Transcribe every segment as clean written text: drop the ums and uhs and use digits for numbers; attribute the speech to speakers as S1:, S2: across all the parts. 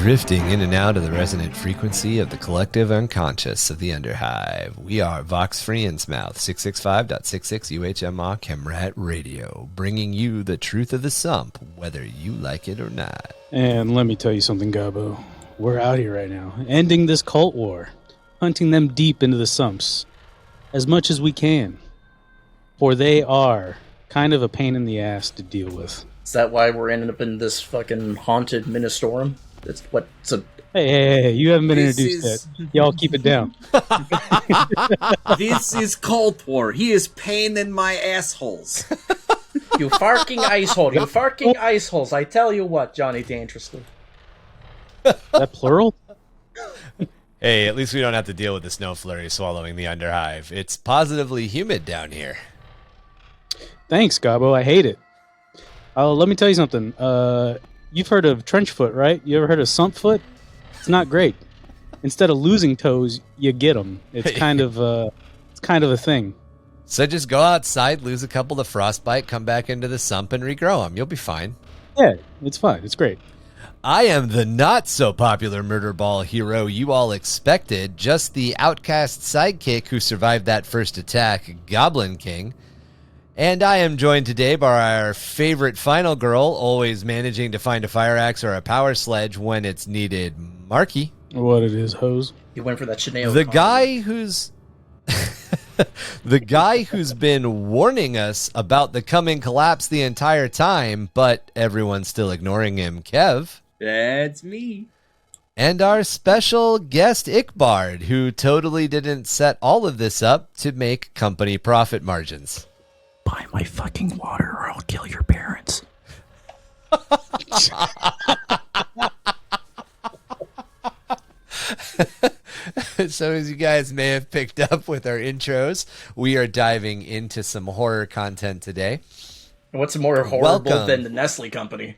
S1: Drifting in and out of the resonant frequency of the collective unconscious of the Underhive. We are Vox Free Innsmouth, 665.66 UHMR Chemrat Radio, bringing you the truth of the sump, whether you like it or not.
S2: And let me tell you something, Gobbo. We're out here right now, ending this cult war, hunting them deep into the sumps, as much as we can. For they are kind of a pain in the ass to deal with.
S3: Is that why we're ending up in this fucking haunted Ministorum? That's what. So
S2: Hey, you haven't been introduced yet. Y'all keep it down.
S4: This is Cold War. He is pain in my assholes.
S3: you farking icehole, you farking iceholes. I tell you what, Johnny Dangerously.
S2: That plural?
S1: Hey, at least we don't have to deal with the snow flurry swallowing the Underhive. It's positively humid down here.
S2: Thanks, Gobbo. I hate it. Let me tell you something. You've heard of trench foot, right? You ever heard of sump foot? It's not great. Instead of losing toes, you get them. It's kind of a thing.
S1: So just go outside, lose a couple to frostbite, come back into the sump and regrow them. You'll be fine.
S2: Yeah, it's fine. It's great.
S1: I am the not so popular murder ball hero you all expected, just the outcast sidekick who survived that first attack, Goblin King. And I am joined today by our favorite final girl, always managing to find a fire axe or a power sledge when it's needed, Marky.
S2: What it is, hose.
S3: You went for that Chanel.
S1: The guy who's the guy who's been warning us about the coming collapse the entire time, but everyone's still ignoring him, Kev.
S4: That's me.
S1: And our special guest Ickbard, who totally didn't set all of this up to make company profit margins.
S5: Buy my fucking water or I'll kill your parents.
S1: So as you guys may have picked up with our intros, we are diving into some horror content today.
S3: What's more horrible than the Nestle company?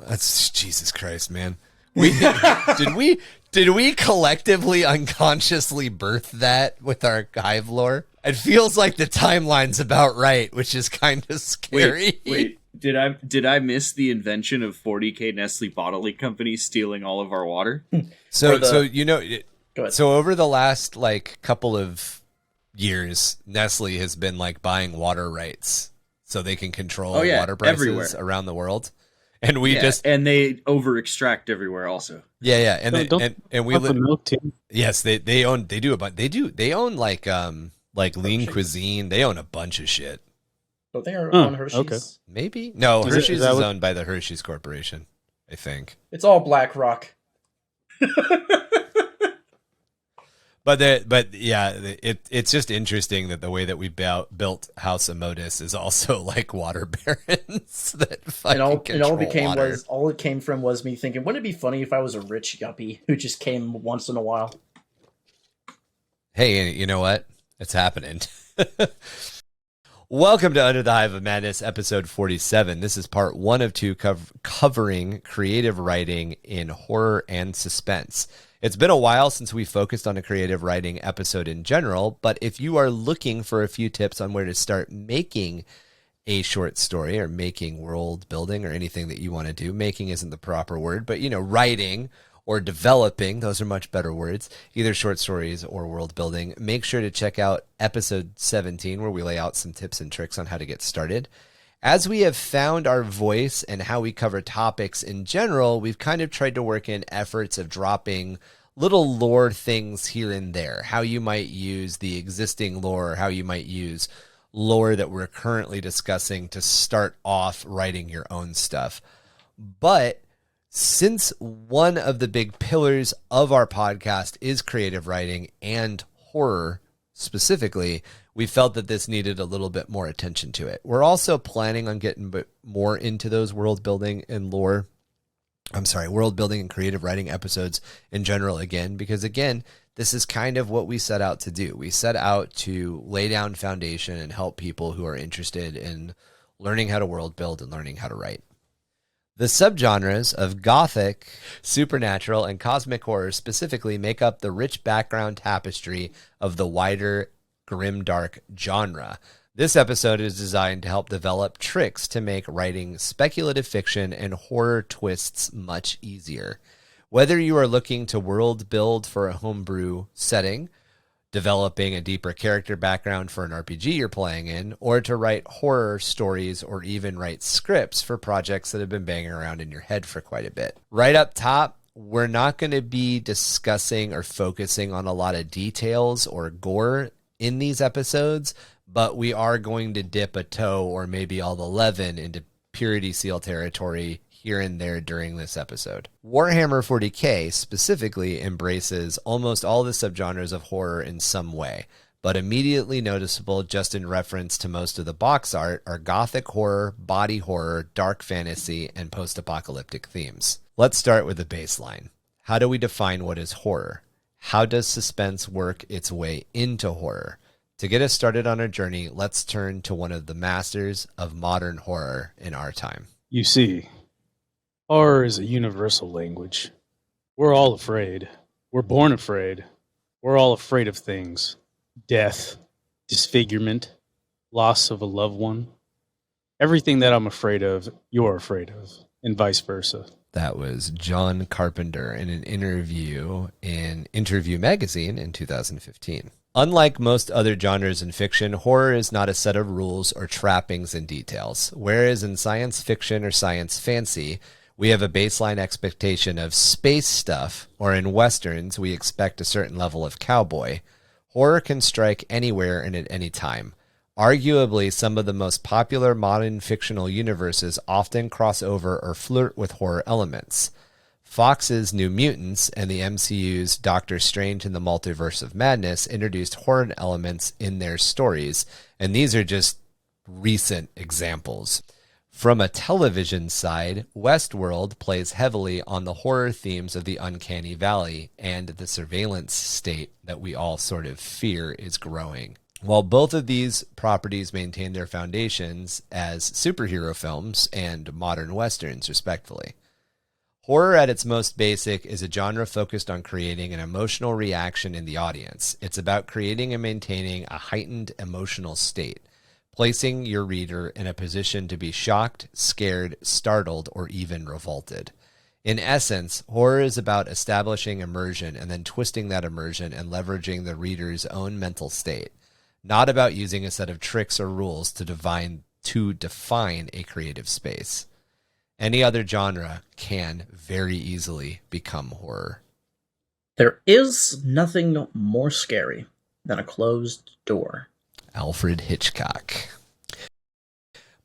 S1: That's Jesus Christ, man. Did we collectively unconsciously birth that with our Hive lore? It feels like the timeline's about right, which is kind of scary.
S4: Wait. Did I miss the invention of 40K Nestle Bottling Company stealing all of our water?
S1: So you know,
S3: Go ahead.
S1: so over the last couple of years, Nestle has been buying water rights so they can control water prices
S4: everywhere
S1: around the world. And
S4: and they over extract everywhere also.
S1: Yeah, and we live.
S2: Milk too.
S1: Yes, they own Lean Cuisine. They own a bunch of shit.
S3: Don't they are on Hershey's?
S1: Okay. Maybe no. Hershey's is
S2: that
S1: owned by the Hershey's Corporation, I think.
S3: It's all Black Rock.
S1: It's just interesting that the way that we built House of Modus is also like water barons that fucking
S3: all it came from was me thinking, wouldn't it be funny if I was a rich yuppie who just came once in a while?
S1: Hey, you know what? It's happening. Welcome to Under the Hive of Madness, episode 47. This is part 1 of 2 covering creative writing in horror and suspense. It's been a while since we focused on a creative writing episode in general, but if you are looking for a few tips on where to start making a short story or making world building or anything that you want to do, making isn't the proper word, but writing or developing, those are much better words, either short stories or world building, make sure to check out episode 17 where we lay out some tips and tricks on how to get started. As we have found our voice and how we cover topics in general, we've kind of tried to work in efforts of dropping little lore things here and there, how you might use the existing lore, how you might use lore that we're currently discussing to start off writing your own stuff. But since one of the big pillars of our podcast is creative writing and horror specifically, we felt that this needed a little bit more attention to it. We're also planning on getting more into those world building and creative writing episodes in general again, because again, this is kind of what we set out to do. We set out to lay down foundation and help people who are interested in learning how to world build and learning how to write. The subgenres of gothic, supernatural, and cosmic horror specifically make up the rich background tapestry of the wider grimdark genre. This episode is designed to help develop tricks to make writing speculative fiction and horror twists much easier. Whether you are looking to world build for a homebrew setting, developing a deeper character background for an RPG you're playing in, or to write horror stories or even write scripts for projects that have been banging around in your head for quite a bit. Right up top, we're not going to be discussing or focusing on a lot of details or gore in these episodes, but we are going to dip a toe or maybe all 11 into Purity Seal territory here and there during this episode. Warhammer 40k specifically embraces almost all the subgenres of horror in some way, but immediately noticeable just in reference to most of the box art are gothic horror, body horror, dark fantasy, and post-apocalyptic themes. Let's start with the baseline. How do we define what is horror? How does suspense work its way into horror? To get us started on our journey, let's turn to one of the masters of modern horror in our time.
S2: You see, horror is a universal language. We're all afraid. We're born afraid. We're all afraid of things. Death, disfigurement, loss of a loved one. Everything that I'm afraid of, you're afraid of, and vice versa.
S1: That was John Carpenter in an interview in Interview Magazine in 2015. Unlike most other genres in fiction, horror is not a set of rules or trappings and details. Whereas in science fiction or science fantasy, we have a baseline expectation of space stuff, or in westerns, we expect a certain level of cowboy. Horror can strike anywhere and at any time. Arguably, some of the most popular modern fictional universes often cross over or flirt with horror elements. Fox's New Mutants and the MCU's Doctor Strange in the Multiverse of Madness introduced horror elements in their stories, and these are just recent examples. From a television side, Westworld plays heavily on the horror themes of the uncanny valley and the surveillance state that we all sort of fear is growing. While both of these properties maintain their foundations as superhero films and modern westerns, respectively. Horror at its most basic is a genre focused on creating an emotional reaction in the audience. It's about creating and maintaining a heightened emotional state, placing your reader in a position to be shocked, scared, startled, or even revolted. In essence, horror is about establishing immersion and then twisting that immersion and leveraging the reader's own mental state, not about using a set of tricks or rules to define a creative space. Any other genre can very easily become horror.
S3: There is nothing more scary than a closed door.
S1: Alfred Hitchcock.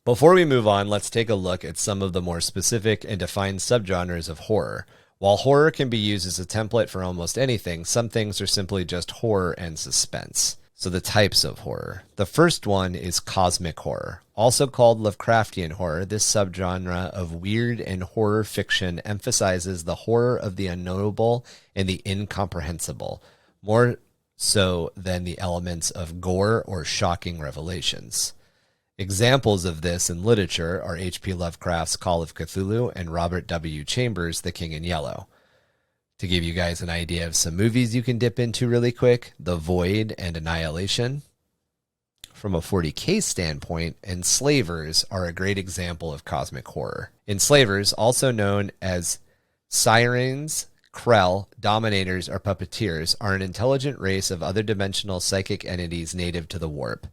S1: Before we move on, let's take a look at some of the more specific and defined subgenres of horror. While horror can be used as a template for almost anything, some things are simply just horror and suspense. So the types of horror. The first one is cosmic horror. Also called Lovecraftian horror, this subgenre of weird and horror fiction emphasizes the horror of the unknowable and the incomprehensible, more so than the elements of gore or shocking revelations. Examples of this in literature are H.P. Lovecraft's Call of Cthulhu and Robert W. Chambers' The King in Yellow. To give you guys an idea of some movies you can dip into really quick, The Void and Annihilation. From a 40k standpoint, Enslavers are a great example of cosmic horror. Enslavers, also known as Sirens, Krell, Dominators, or Puppeteers, are an intelligent race of other dimensional psychic entities native to the warp.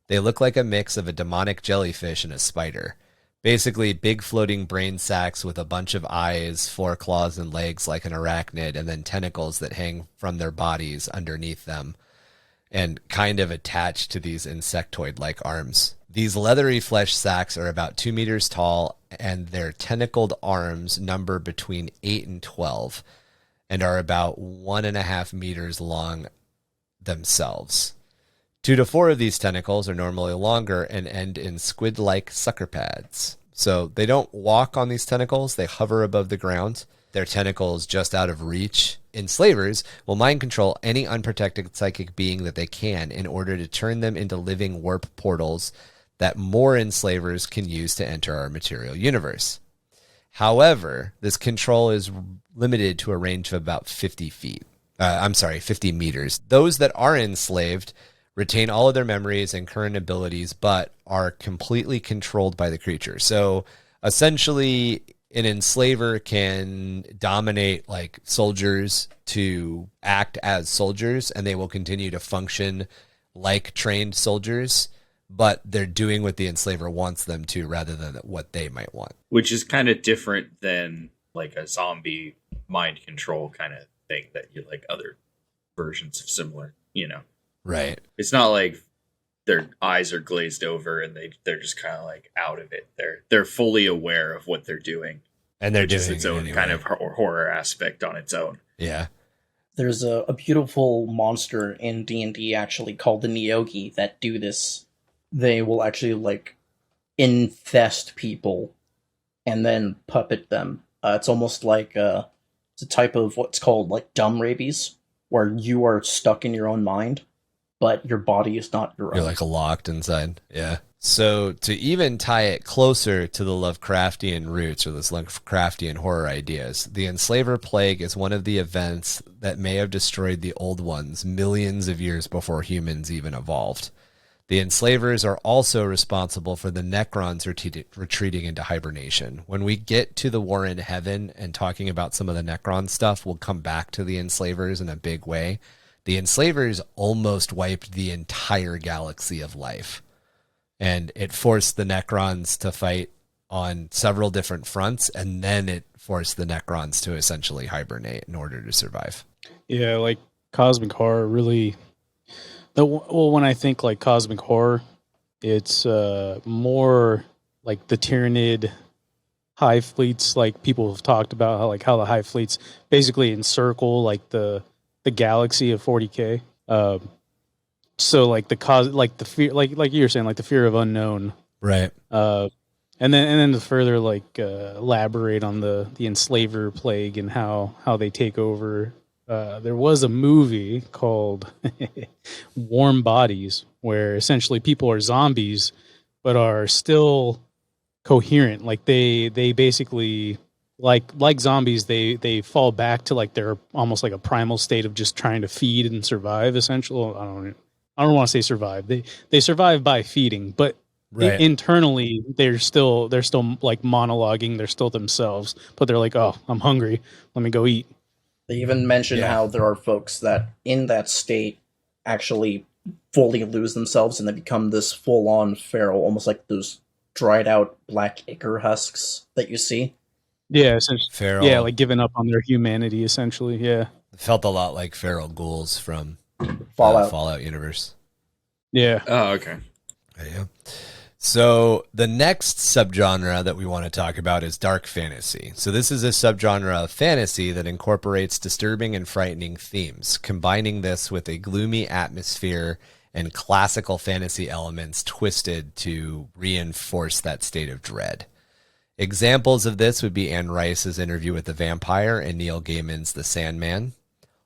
S1: They look like a mix of a demonic jellyfish and a spider. Basically, big floating brain sacs with a bunch of eyes, 4 claws and legs like an arachnid, and then tentacles that hang from their bodies underneath them, and kind of attached to these insectoid-like arms. These leathery flesh sacs are about 2 meters tall, and their tentacled arms number between 8 and 12, and are about 1.5 meters long themselves. 2 to 4 of these tentacles are normally longer and end in squid-like sucker pads. So they don't walk on these tentacles, they hover above the ground. Their tentacles just out of reach. Enslavers will mind control any unprotected psychic being that they can in order to turn them into living warp portals that more enslavers can use to enter our material universe. However, this control is limited to a range of about 50 meters. Those that are enslaved retain all of their memories and current abilities, but are completely controlled by the creature. So essentially, an enslaver can dominate like soldiers to act as soldiers, and they will continue to function like trained soldiers, but they're doing what the enslaver wants them to rather than what they might want.
S4: Which is kind of different than like a zombie mind control kind of thing that you like other versions of similar, you know.
S1: Right.
S4: It's not like their eyes are glazed over and they're just kind of like out of it. They're fully aware of what they're doing.
S1: And they're doing
S4: its own kind of horror aspect on its own.
S1: Yeah.
S3: There's a beautiful monster in D&D actually called the Neogi that do this. They will actually like infest people and then puppet them. It's almost like it's a type of what's called like dumb rabies, where you are stuck in your own mind, but your body is not your own.
S1: You're like locked inside. Yeah. So to even tie it closer to the Lovecraftian roots or this Lovecraftian horror ideas, the Enslaver Plague is one of the events that may have destroyed the Old Ones millions of years before humans even evolved. The Enslavers are also responsible for the Necrons retreating into hibernation. When we get to the War in Heaven and talking about some of the Necron stuff, we'll come back to the Enslavers in a big way. The Enslavers almost wiped the entire galaxy of life. And it forced the Necrons to fight on several different fronts, and then it forced the Necrons to essentially hibernate in order to survive.
S2: Yeah, like cosmic horror really... Well, when I think like cosmic horror, it's more like the Tyranid Hive fleets. Like people have talked about how the Hive fleets basically encircle like the galaxy of 40K. So like the fear, like you were saying, like the fear of unknown,
S1: right?
S2: And then to further like elaborate on the Enslaver Plague and how they take over. There was a movie called Warm Bodies where essentially people are zombies but are still coherent. Like they basically like zombies, they fall back to like their almost like a primal state of just trying to feed and survive. Essentially, I don't want to say survive. They survive by feeding, but
S1: right.
S2: Internally they're still like monologuing. They're still themselves, but they're like, oh, I'm hungry. Let me go eat.
S3: They even mention how there are folks that in that state actually fully lose themselves and they become this full-on feral, almost like those dried out black ichor husks that you see.
S2: Yeah, essentially.
S1: Feral.
S2: Yeah, like giving up on their humanity, essentially. Yeah.
S1: It felt a lot like feral ghouls from
S3: Fallout
S1: universe.
S2: Yeah.
S4: Oh, okay.
S1: Yeah. So the next subgenre that we want to talk about is dark fantasy. So this is a subgenre of fantasy that incorporates disturbing and frightening themes, combining this with a gloomy atmosphere and classical fantasy elements twisted to reinforce that state of dread. Examples of this would be Anne Rice's Interview with the Vampire and Neil Gaiman's The Sandman.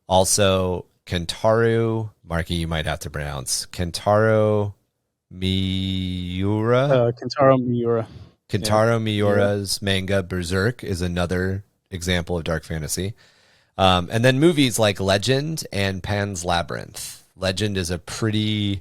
S1: Also, Kentaro, Marky, you might have to pronounce, Kentaro Miura. Kentaro Miura's manga Berserk is another example of dark fantasy. And then movies like Legend and Pan's Labyrinth. Legend is a pretty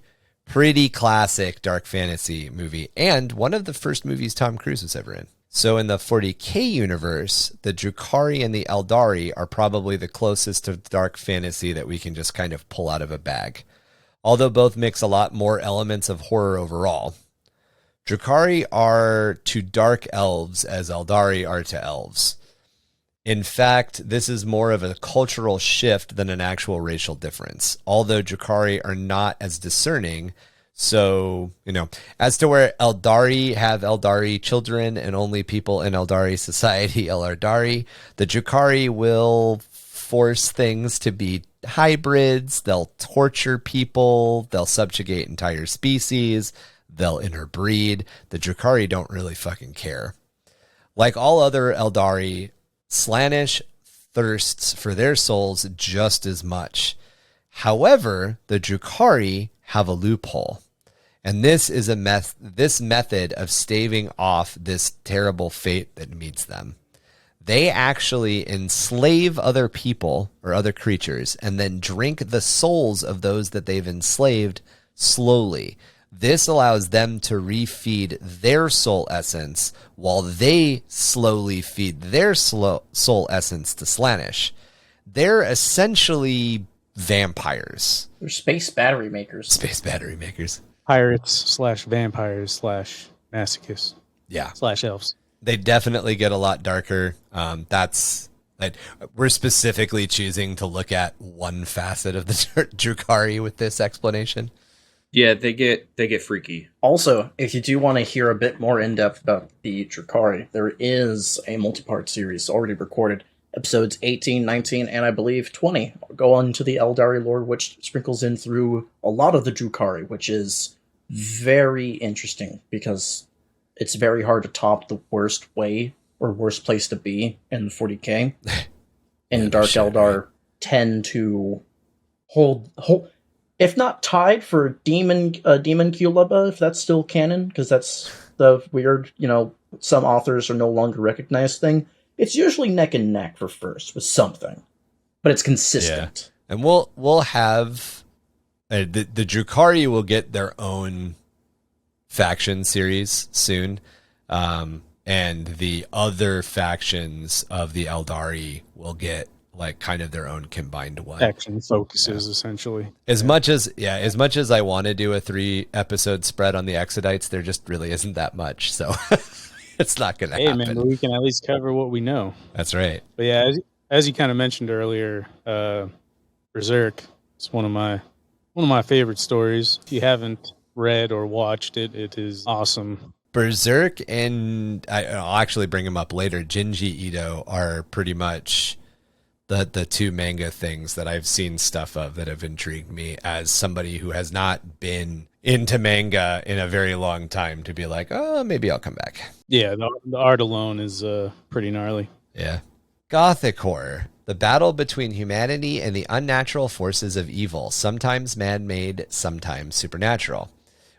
S1: classic dark fantasy movie and one of the first movies Tom Cruise was ever in. So in the 40K universe, the Drukhari and the Eldari are probably the closest to dark fantasy that we can just kind of pull out of a bag. Although both mix a lot more elements of horror overall. Drukhari are to dark elves as Eldari are to elves. In fact, this is more of a cultural shift than an actual racial difference. Although Drukhari are not as discerning, so, as to where Eldari have Eldari children and only people in Eldari society are Eldari, the Drukhari will force things to be hybrids, they'll torture people, they'll subjugate entire species, they'll interbreed. The Drukhari don't really fucking care. Like all other Eldari, Slaanesh thirsts for their souls just as much. However, the Drukhari have a loophole. And this is this method of staving off this terrible fate that meets them. They actually enslave other people or other creatures and then drink the souls of those that they've enslaved slowly. This allows them to refeed their soul essence while they slowly feed their soul essence to Slaanesh. They're essentially vampires.
S3: They're space battery makers.
S1: Space battery makers.
S2: Pirates / vampires / masochists
S1: Yeah.
S2: / elves.
S1: They definitely get a lot darker. We're specifically choosing to look at one facet of the Drukhari with this explanation.
S4: Yeah, they get freaky.
S3: Also, if you do want to hear a bit more in depth about the Drukhari, there is a multi-part series already recorded. Episodes 18, 19, and I believe 20 go on to the Eldari lore, which sprinkles in through a lot of the Drukhari, which is very interesting because it's very hard to top the worst way or worst place to be in 40k. And Dark Eldar tend to hold, if not tied for Demon Kulaba, if that's still canon, because that's the weird, some authors are no longer recognized thing. It's usually neck and neck for first with something, but it's consistent.
S1: Yeah. And we'll have the Drukhari will get their own faction series soon, and the other factions of the Eldari will get like kind of their own combined one.
S2: Action focuses essentially.
S1: As much as I want to do a 3-episode spread on the Exodites, there just really isn't that much, so. It's not going to happen.
S2: Hey, man, but we can at least cover what we know.
S1: That's right.
S2: But yeah, as you kind of mentioned earlier, Berserk is one of my favorite stories. If you haven't read or watched it, it is awesome.
S1: Berserk and I'll actually bring him up later. Jinji Ito are pretty much the two manga things that I've seen stuff of that have intrigued me as somebody who has not been into manga in a very long time to be like, oh, maybe I'll come back.
S2: Yeah, the art alone is pretty gnarly.
S1: Yeah. Gothic horror. The battle between humanity and the unnatural forces of evil, sometimes man-made, sometimes supernatural.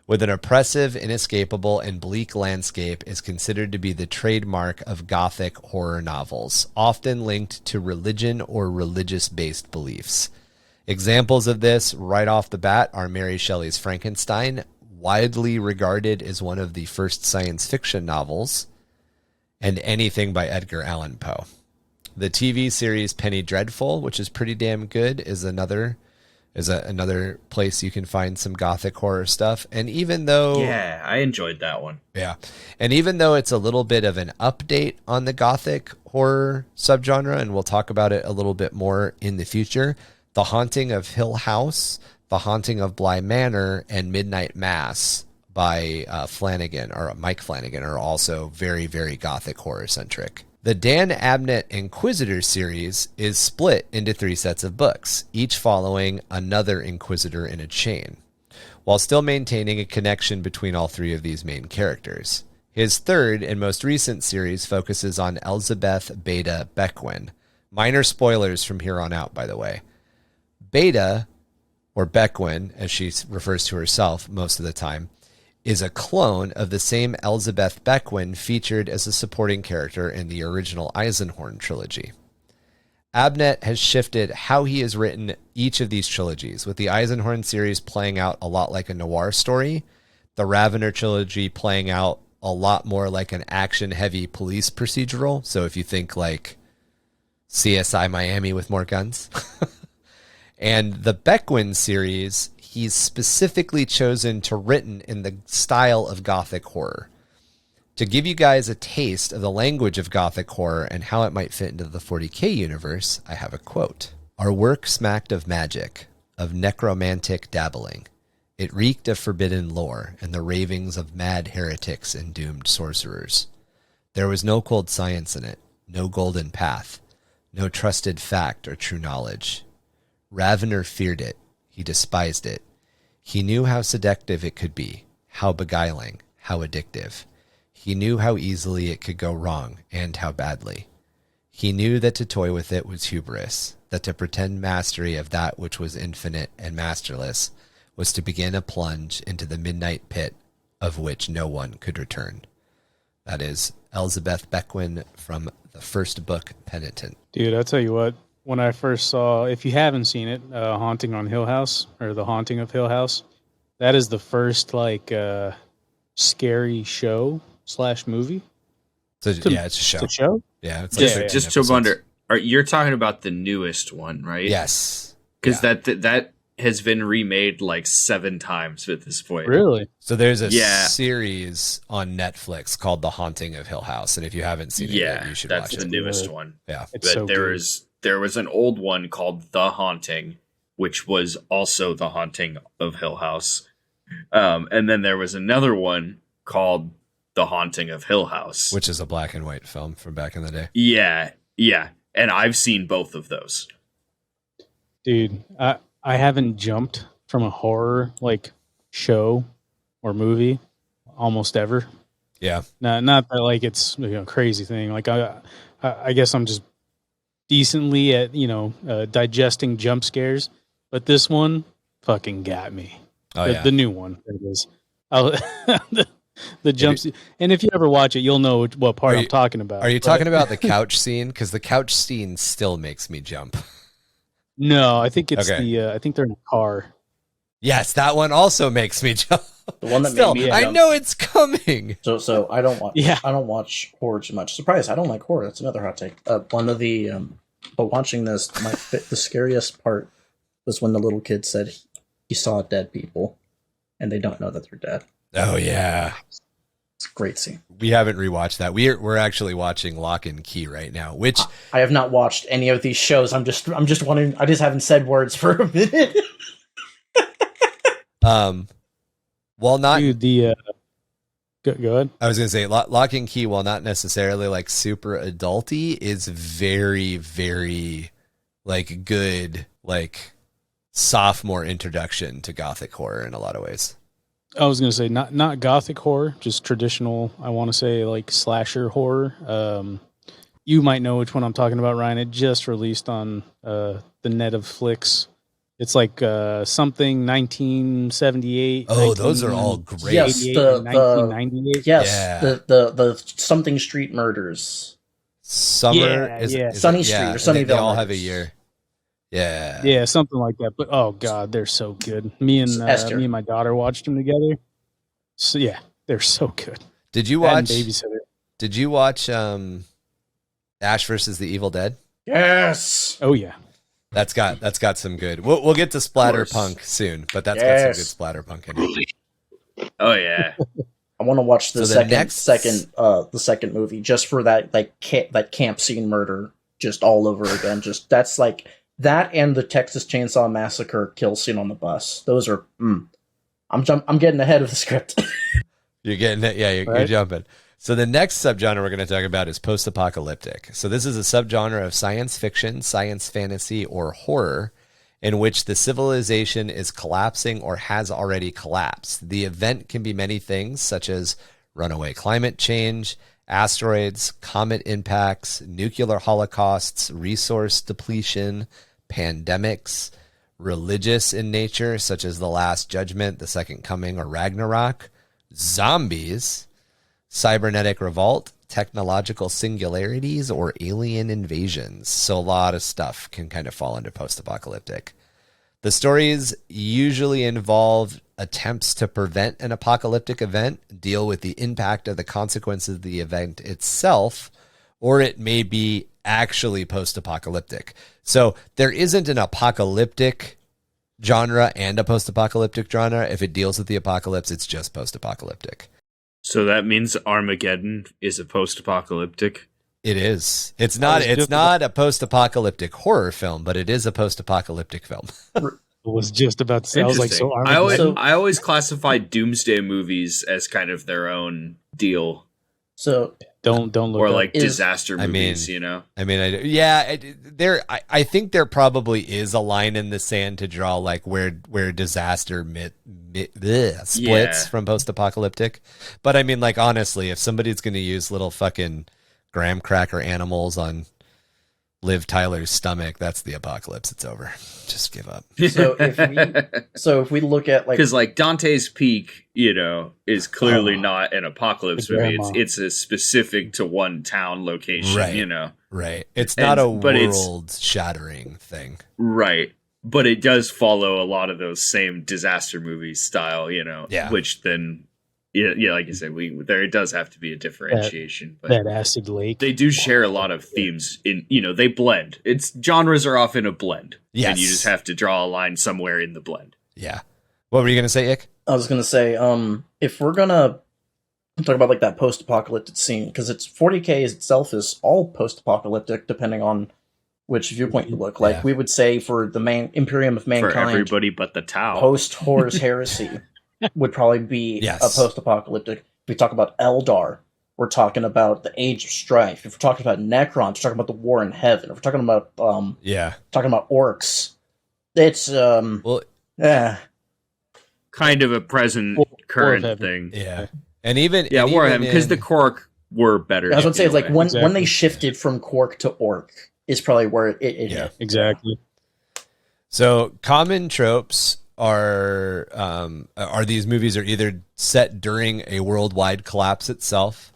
S1: With an oppressive, inescapable, and bleak landscape is considered to be the trademark of Gothic horror novels, often linked to religion or religious-based beliefs. Examples of this, right off the bat, are Mary Shelley's Frankenstein, widely regarded as one of the first science fiction novels, and anything by Edgar Allan Poe. The TV series Penny Dreadful, which is pretty damn good, is another place you can find some Gothic horror stuff. And even though...
S4: Yeah, I enjoyed that one.
S1: Yeah. And even though it's a little bit of an update on the Gothic horror subgenre, and we'll talk about it a little bit more in the future, The Haunting of Hill House, The Haunting of Bly Manor, and Midnight Mass by Mike Flanagan are also very, very Gothic horror centric. The Dan Abnett Inquisitor series is split into 3 sets of books, each following another Inquisitor in a chain, while still maintaining a connection between all 3 of these main characters. His third and most recent series focuses on Elizabeth Beta Bequin. Minor spoilers from here on out, by the way. Beta, or Bequin, as she refers to herself most of the time, is a clone of the same Elizabeth Bequin featured as a supporting character in the original Eisenhorn trilogy. Abnett has shifted how he has written each of these trilogies, with the Eisenhorn series playing out a lot like a noir story, the Ravener trilogy playing out a lot more like an action-heavy police procedural, so if you think like CSI Miami with more guns. And the Bequin series, he's specifically chosen to written in the style of Gothic horror. To give you guys a taste of the language of Gothic horror and how it might fit into the 40k universe, I have a quote. Our work smacked of magic, of necromantic dabbling. It reeked of forbidden lore and the ravings of mad heretics and doomed sorcerers. There was no cold science in it, no golden path, no trusted fact or true knowledge. Ravener feared it. He despised it. He knew how seductive it could be, how beguiling, how addictive. He knew how easily it could go wrong, and how badly. He knew that to toy with it was hubris, that to pretend mastery of that which was infinite and masterless was to begin a plunge into the midnight pit of which no one could return. That is Elizabeth Bequin from the first book, Penitent.
S2: Dude, I'll tell you what. When I first saw, if you haven't seen it, Haunting on Hill House, or The Haunting of Hill House, That is the first like scary show / movie.
S1: So yeah, it's a show.
S2: It's a show.
S1: Yeah, it's
S2: Yeah,
S1: like
S2: yeah.
S4: Just to wonder, you're talking about the newest one, right?
S1: Yes,
S4: Because that has been remade like 7 times at this point.
S2: Really?
S1: So there's a
S4: Yeah.
S1: series on Netflix called The Haunting of Hill House, and if you haven't seen it yet, you should
S4: that's
S1: watch
S4: the
S1: it.
S4: newest one.
S1: Yeah,
S2: It's
S4: But
S2: so good.
S4: there was an old one called The Haunting, which was also The Haunting of Hill House. And then there was another one called The Haunting of Hill House.
S1: which is a black and white film from back in the day.
S4: Yeah. And I've seen both of those.
S2: Dude, I haven't jumped from a horror like show or movie almost ever.
S1: Yeah,
S2: Not that like it's crazy thing. Like I guess I'm just decently at digesting jump scares, but this one fucking got me.
S1: oh yeah.
S2: The new one, there it is. The jump scene. And if you ever watch it, you'll know what part I'm talking about.
S1: Are you
S2: But-
S1: talking about the couch scene? Because the couch scene still makes me jump.
S2: No, I think it's
S1: Okay.
S2: I think they're in a car.
S1: Yes, that one also makes me jump.
S3: The one that
S1: Still,
S3: made me
S1: I
S3: jump.
S1: know it's coming.
S3: So I don't watch.
S2: Yeah.
S3: I don't watch horror too much. Surprise! I don't like horror. That's another hot take. One of the but watching this, the scariest part was when the little kid said he saw dead people, and they don't know that they're dead.
S1: Oh yeah,
S3: It's a great scene.
S1: we haven't rewatched that. We're actually watching Lock and Key right now, which
S3: I have not watched any of these shows. I'm just wondering. I just haven't said words for a minute.
S1: while not
S2: Dude, go ahead.
S1: I was gonna say Lock and Key, while not necessarily like super adulty, is very, very like good, like sophomore introduction to gothic horror in a lot of ways.
S2: I was gonna say not gothic horror, just traditional. I want to say like slasher horror. You might know which one I'm talking about, Ryan. It just released on the net of flicks. It's like something 1978.
S1: Oh, those are all great.
S3: Yes,
S2: 1988,
S3: the-
S2: and 1998.
S3: Yes,
S1: Yeah.
S3: the something street murders.
S1: Summer
S2: Yeah,
S1: is,
S2: yeah.
S1: is
S3: Sunny
S1: it-
S3: Street or
S1: and
S3: Sunnyvale
S1: They all have a
S3: Murders.
S1: year. Yeah.
S2: Yeah, something like that. But oh god, they're so good. Me and
S3: Esther.
S2: my daughter watched them together. So yeah, they're so good.
S1: Did you
S2: That and
S1: watch?
S2: Babysitter.
S1: Did you watch Ash versus the Evil Dead?
S3: Yes.
S2: Oh yeah.
S1: That's got some good. We'll get to Splatterpunk soon, but that's got some good
S3: Yes.
S1: Splatterpunk in it.
S4: Oh yeah.
S3: I want to watch the
S1: So the
S3: second movie just for that that camp scene murder just all over again. Just that's like that and the Texas Chainsaw Massacre kill scene on the bus. Those are. I'm getting ahead of the script.
S1: You're getting it. Yeah, you're
S2: Right.
S1: jumping. So the next subgenre we're going to talk about is post-apocalyptic. So this is a subgenre of science fiction, science fantasy, or horror in which the civilization is collapsing or has already collapsed. The event can be many things, such as runaway climate change, asteroids, comet impacts, nuclear holocausts, resource depletion, pandemics, religious in nature, such as the Last Judgment, the Second Coming, or Ragnarok, zombies, cybernetic revolt, technological singularities, or alien invasions. So a lot of stuff can kind of fall into post-apocalyptic. The stories usually involve attempts to prevent an apocalyptic event, deal with the impact of the consequences of the event itself, or it may be actually post-apocalyptic. So there isn't an apocalyptic genre and a post-apocalyptic genre. If it deals with the apocalypse, it's just post-apocalyptic.
S4: So that means Armageddon is a post-apocalyptic.
S1: It is. It's not.
S2: was
S1: It's
S2: just
S1: not a post-apocalyptic horror film, but it is a post-apocalyptic film.
S2: I was just about to say. I was like, so Armageddon?
S4: I always classify doomsday movies as kind of their own deal,
S3: So
S2: don't look
S4: or
S2: up.
S4: like
S3: Is-
S4: disaster
S1: I mean-
S4: movies. You know,
S1: I mean, I think there probably is a line in the sand to draw, like where disaster splits
S4: Yeah.
S1: from post-apocalyptic. But I mean, like honestly, if somebody's going to use little fucking graham cracker animals on Liv Tyler's stomach, that's the apocalypse. It's over. Just give up.
S3: so if we look at like
S4: because like Dante's Peak, you know, is clearly
S2: Oh.
S4: not an apocalypse
S2: The
S4: movie.
S2: grandma.
S4: It's a specific to one town location.
S1: Right.
S4: You know,
S1: Right. It's not
S4: And-
S1: a
S4: but it's-
S1: world-shattering thing.
S4: right? but it does follow a lot of those same disaster movie style,
S1: Yeah.
S4: which then, yeah, like you said, it does have to be a differentiation. But
S2: That acid lake.
S4: they do share a lot of themes they blend. Genres are often a blend.
S1: Yes.
S4: And you just have to draw a line somewhere in the blend.
S1: Yeah. What were you going to say, Ick?
S3: I was gonna say, if we're gonna talk about like that post-apocalyptic scene, because it's 40K itself is all post-apocalyptic, depending on which viewpoint you look. Like we would say for the main Imperium of Mankind,
S4: for everybody but the Tau,
S3: post-Horus Heresy would probably be a post-apocalyptic. If we talk about Eldar, we're talking about the Age of Strife. If we're talking about Necrons, we're talking about the War in Heaven. If we're talking about talking about orcs, it's
S4: kind of a present current thing.
S1: Yeah. And even
S4: War of Heaven, because the Kork were better.
S3: I was going to say, like, when they shifted from Kork to Orc is probably where it hit.
S2: Exactly.
S1: So common tropes are these movies are either set during a worldwide collapse itself,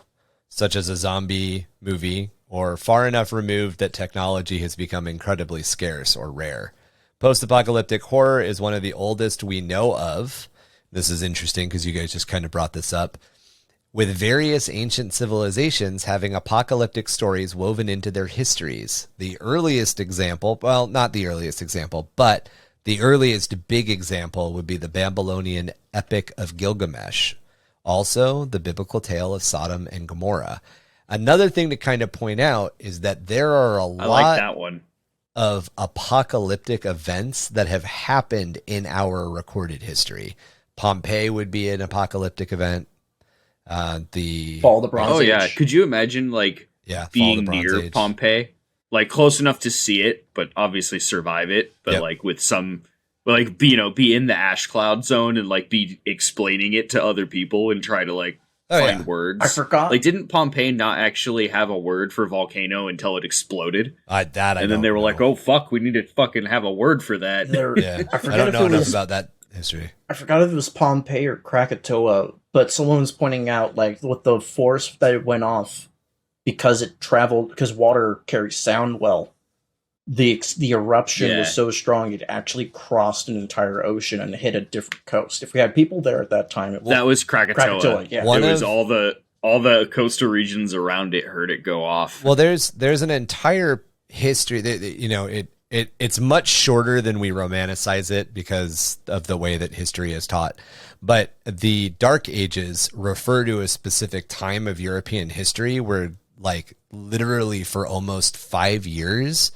S1: such as a zombie movie, or far enough removed that technology has become incredibly scarce or rare. Post-apocalyptic horror is one of the oldest we know of. This is interesting because you guys just kind of brought this up. With various ancient civilizations having apocalyptic stories woven into their histories. The earliest example, well, not the earliest example, but the earliest big example would be the Babylonian Epic of Gilgamesh. Also, the biblical tale of Sodom and Gomorrah. Another thing to kind of point out is that there are a lot of apocalyptic events that have happened in our recorded history. Pompeii would be an apocalyptic event. The
S3: Fall of the Bronze Age.
S4: Yeah. Could you imagine being near
S1: Age.
S4: Pompeii? Like close enough to see it, but obviously survive it. But like with some be in the ash cloud zone and like be explaining it to other people and try to find words.
S3: I forgot.
S4: Like, didn't Pompeii not actually have a word for volcano until it exploded?
S1: And
S4: then they were like, "Oh fuck, we need to fucking have a word for that."
S1: I don't know enough about that history.
S3: I forgot if it was Pompeii or Krakatoa, but someone was pointing out with the force that it went off because it traveled because water carries sound well. The eruption was so strong it actually crossed an entire ocean and hit a different coast. If we had people there at that time,
S4: that was Krakatoa.
S3: Yeah,
S4: it was all the coastal regions around it heard it go off.
S1: Well, there's an entire history that it's much shorter than we romanticize it because of the way that history is taught. But the Dark Ages refer to a specific time of European history where, literally for almost 5 years,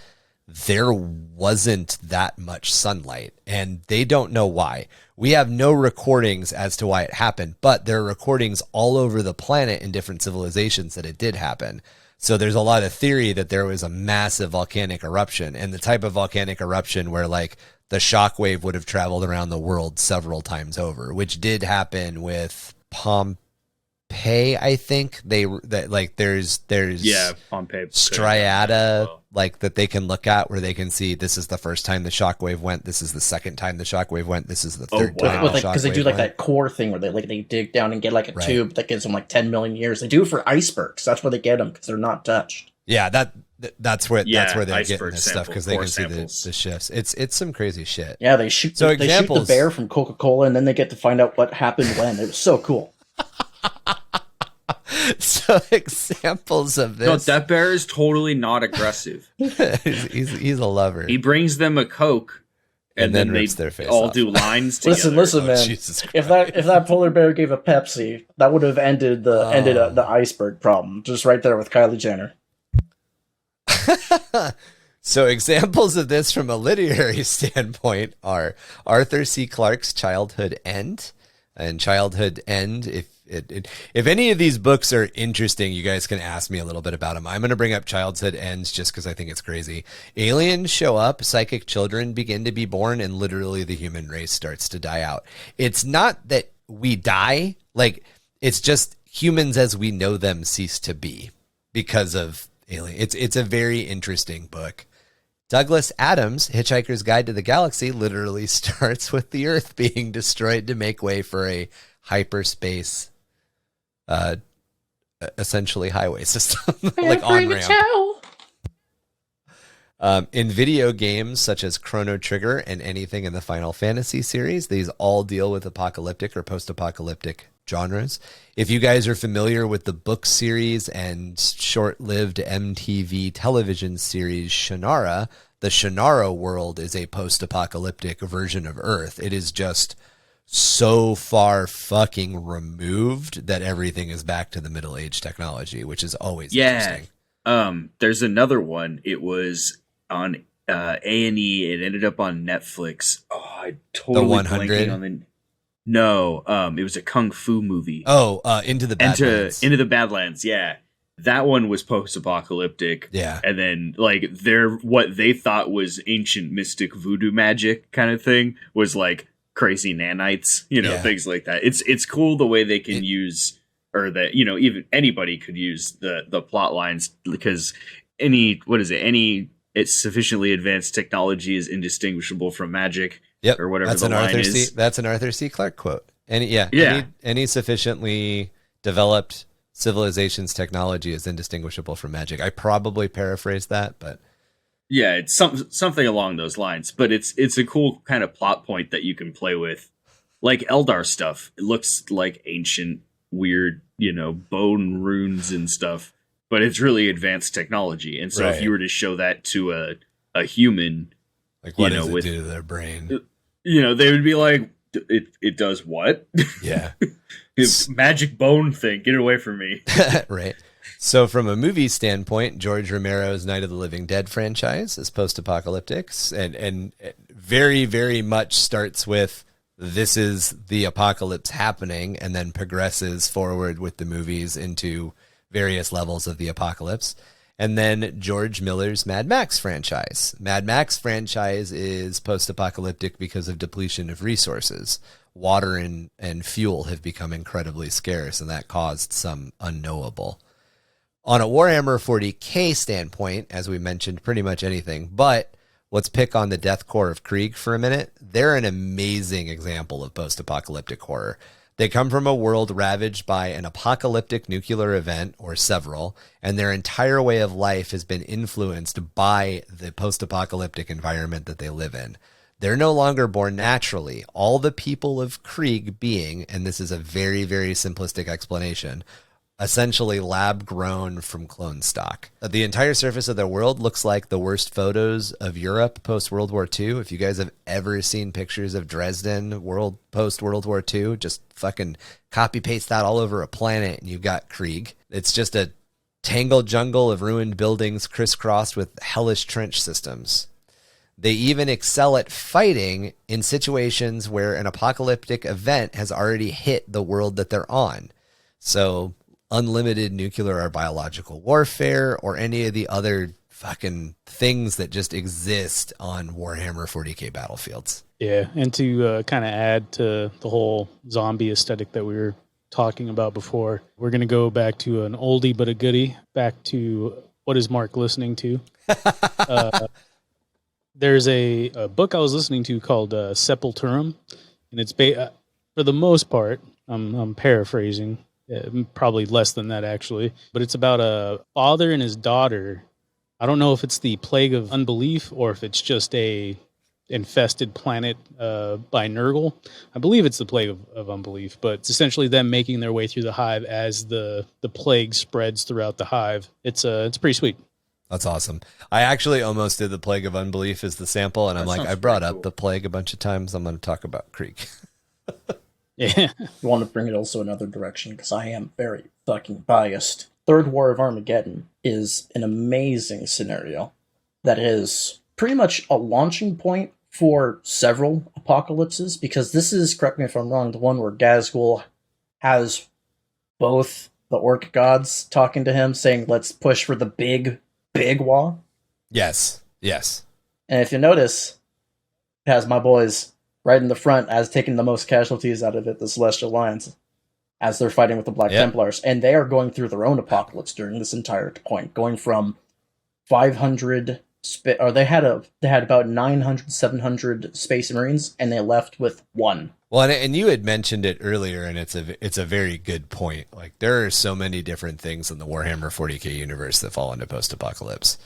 S1: there wasn't that much sunlight, and they don't know why. We have no recordings as to why it happened, but there are recordings all over the planet in different civilizations that it did happen. So there's a lot of theory that there was a massive volcanic eruption, and the type of volcanic eruption where the shockwave would have traveled around the world several times over, which did happen with Pompeii. I think there's
S4: Pompeii
S1: striata that they can look at where they can see this is the first time the shockwave went, this is the second time the shockwave went, this is the third time
S3: because they do that core thing where they dig down and get a tube that gives them 10 million years. They do it for icebergs. That's where they get them because they're not touched.
S1: Yeah, that's where they're getting this stuff because they can see the shifts. It's some crazy shit.
S3: Yeah, they shoot the bear from Coca-Cola and then they get to find out what happened when. It was so cool.
S1: So examples of this.
S4: No, that bear is totally not aggressive.
S1: he's a lover.
S4: He brings them a Coke, and then
S1: rips their face
S4: all
S1: off.
S4: Do lines together.
S3: Listen, man. If that polar bear gave a Pepsi, that would have ended the iceberg problem. Just right there with Kylie Jenner.
S1: So examples of this from a literary standpoint are Arthur C. Clarke's Childhood End. And Childhood End, if any of these books are interesting, you guys can ask me a little bit about them. I'm going to bring up Childhood Ends just because I think it's crazy. Aliens show up, psychic children begin to be born, and literally the human race starts to die out. It's not that we die, it's just humans as we know them cease to be because of aliens. It's a very interesting book. Douglas Adams' Hitchhiker's Guide to the Galaxy literally starts with the Earth being destroyed to make way for a hyperspace, essentially highway system, on-ramp. In video games such as Chrono Trigger and anything in the Final Fantasy series, these all deal with apocalyptic or post-apocalyptic genres. If you guys are familiar with the book series and short-lived MTV television series Shannara, the Shannara world is a post-apocalyptic version of Earth. It is just so far fucking removed that everything is back to the Middle Age technology, which is always interesting.
S4: There's another one. It was on A&E. It ended up on Netflix. Oh, I totally
S1: The 100?
S4: blanking on the. No, it was a kung fu movie.
S1: Oh, Into the Badlands.
S4: Into the Badlands. Yeah, that one was post-apocalyptic.
S1: Yeah,
S4: and then like what they thought was ancient mystic voodoo magic kind of thing was like crazy nanites, things like that. It's cool the way they can use, or that even anybody could use the plot lines, because it's sufficiently advanced technology is indistinguishable from magic.
S1: Yep,
S4: or whatever
S1: that's
S4: the line is.
S1: That's an Arthur C. Clarke quote. Any sufficiently developed civilization's technology is indistinguishable from magic. I probably paraphrased that, but
S4: yeah, it's something along those lines. But it's a cool kind of plot point that you can play with, like Eldar stuff. It looks like ancient, weird, bone runes and stuff, but it's really advanced technology. And so if you were to show that to a human,
S1: like what does it do to their brain?
S4: They would be like, it does what?
S1: Yeah.
S4: It's magic bone thing. Get it away from me.
S1: Right. So from a movie standpoint, George Romero's Night of the Living Dead franchise is post-apocalyptic and very, very much starts with this is the apocalypse happening and then progresses forward with the movies into various levels of the apocalypse. And then George Miller's Mad Max franchise. Mad Max franchise is post-apocalyptic because of depletion of resources. Water and fuel have become incredibly scarce, and that caused some unknowable. On a Warhammer 40K standpoint, as we mentioned, pretty much anything, but let's pick on the Death Corps of Krieg for a minute. They're an amazing example of post-apocalyptic horror. They come from a world ravaged by an apocalyptic nuclear event, or several, and their entire way of life has been influenced by the post-apocalyptic environment that they live in. They're no longer born naturally. All the people of Krieg being, and this is a very, very simplistic explanation, essentially lab-grown from clone stock. The entire surface of their world looks like the worst photos of Europe post-World War II. If you guys have ever seen pictures of Dresden post-World War II, just fucking copy-paste that all over a planet and you've got Krieg. It's just a tangled jungle of ruined buildings crisscrossed with hellish trench systems. They even excel at fighting in situations where an apocalyptic event has already hit the world that they're on. So unlimited nuclear or biological warfare, or any of the other fucking things that just exist on Warhammer 40K battlefields.
S2: Yeah, and to kind of add to the whole zombie aesthetic that we were talking about before, we're going to go back to an oldie but a goodie, back to what is Mark listening to? There's a book I was listening to called Sepulturum, and it's for the most part, I'm paraphrasing, probably less than that actually, but it's about a father and his daughter. I don't know if it's the plague of unbelief or if it's just a infested planet by Nurgle. I believe it's the plague of unbelief, but it's essentially them making their way through the hive as the plague spreads throughout the hive. It's pretty sweet.
S1: That's awesome. I actually almost did the plague of unbelief as the sample, and I'm like, I brought up the plague a bunch of times. I'm going to talk about Krieg.
S2: Yeah.
S3: I want to bring it also another direction because I am very fucking biased. Third War of Armageddon is an amazing scenario that is pretty much a launching point for several apocalypses, because this is, correct me if I'm wrong, the one where Gazgul has both the orc gods talking to him saying, let's push for the big war.
S1: Yes.
S3: And if you notice, it has my boys right in the front as taking the most casualties out of it, the Celestial Lions, as they're fighting with the Black Templars. And they are going through their own apocalypse during this entire point, going from 500... they had about 900, 700 Space Marines, and they left with one.
S1: Well, and you had mentioned it earlier, and it's a very good point. Like, there are so many different things in the Warhammer 40K universe that fall into post-apocalypse.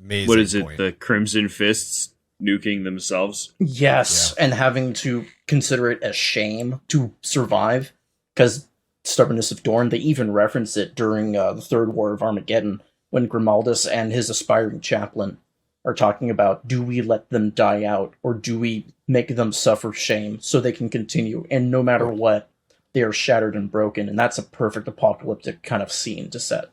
S1: amazing.
S4: What is it?
S1: point.
S4: The Crimson Fists nuking themselves?
S3: Yes, and having to consider it a shame to survive, because Stubbornness of Dorn, they even reference it during the Third War of Armageddon, when Grimaldus and his aspiring chaplain are talking about, do we let them die out, or do we make them suffer shame so they can continue, and no matter what, they are shattered and broken, and that's a perfect apocalyptic kind of scene to set.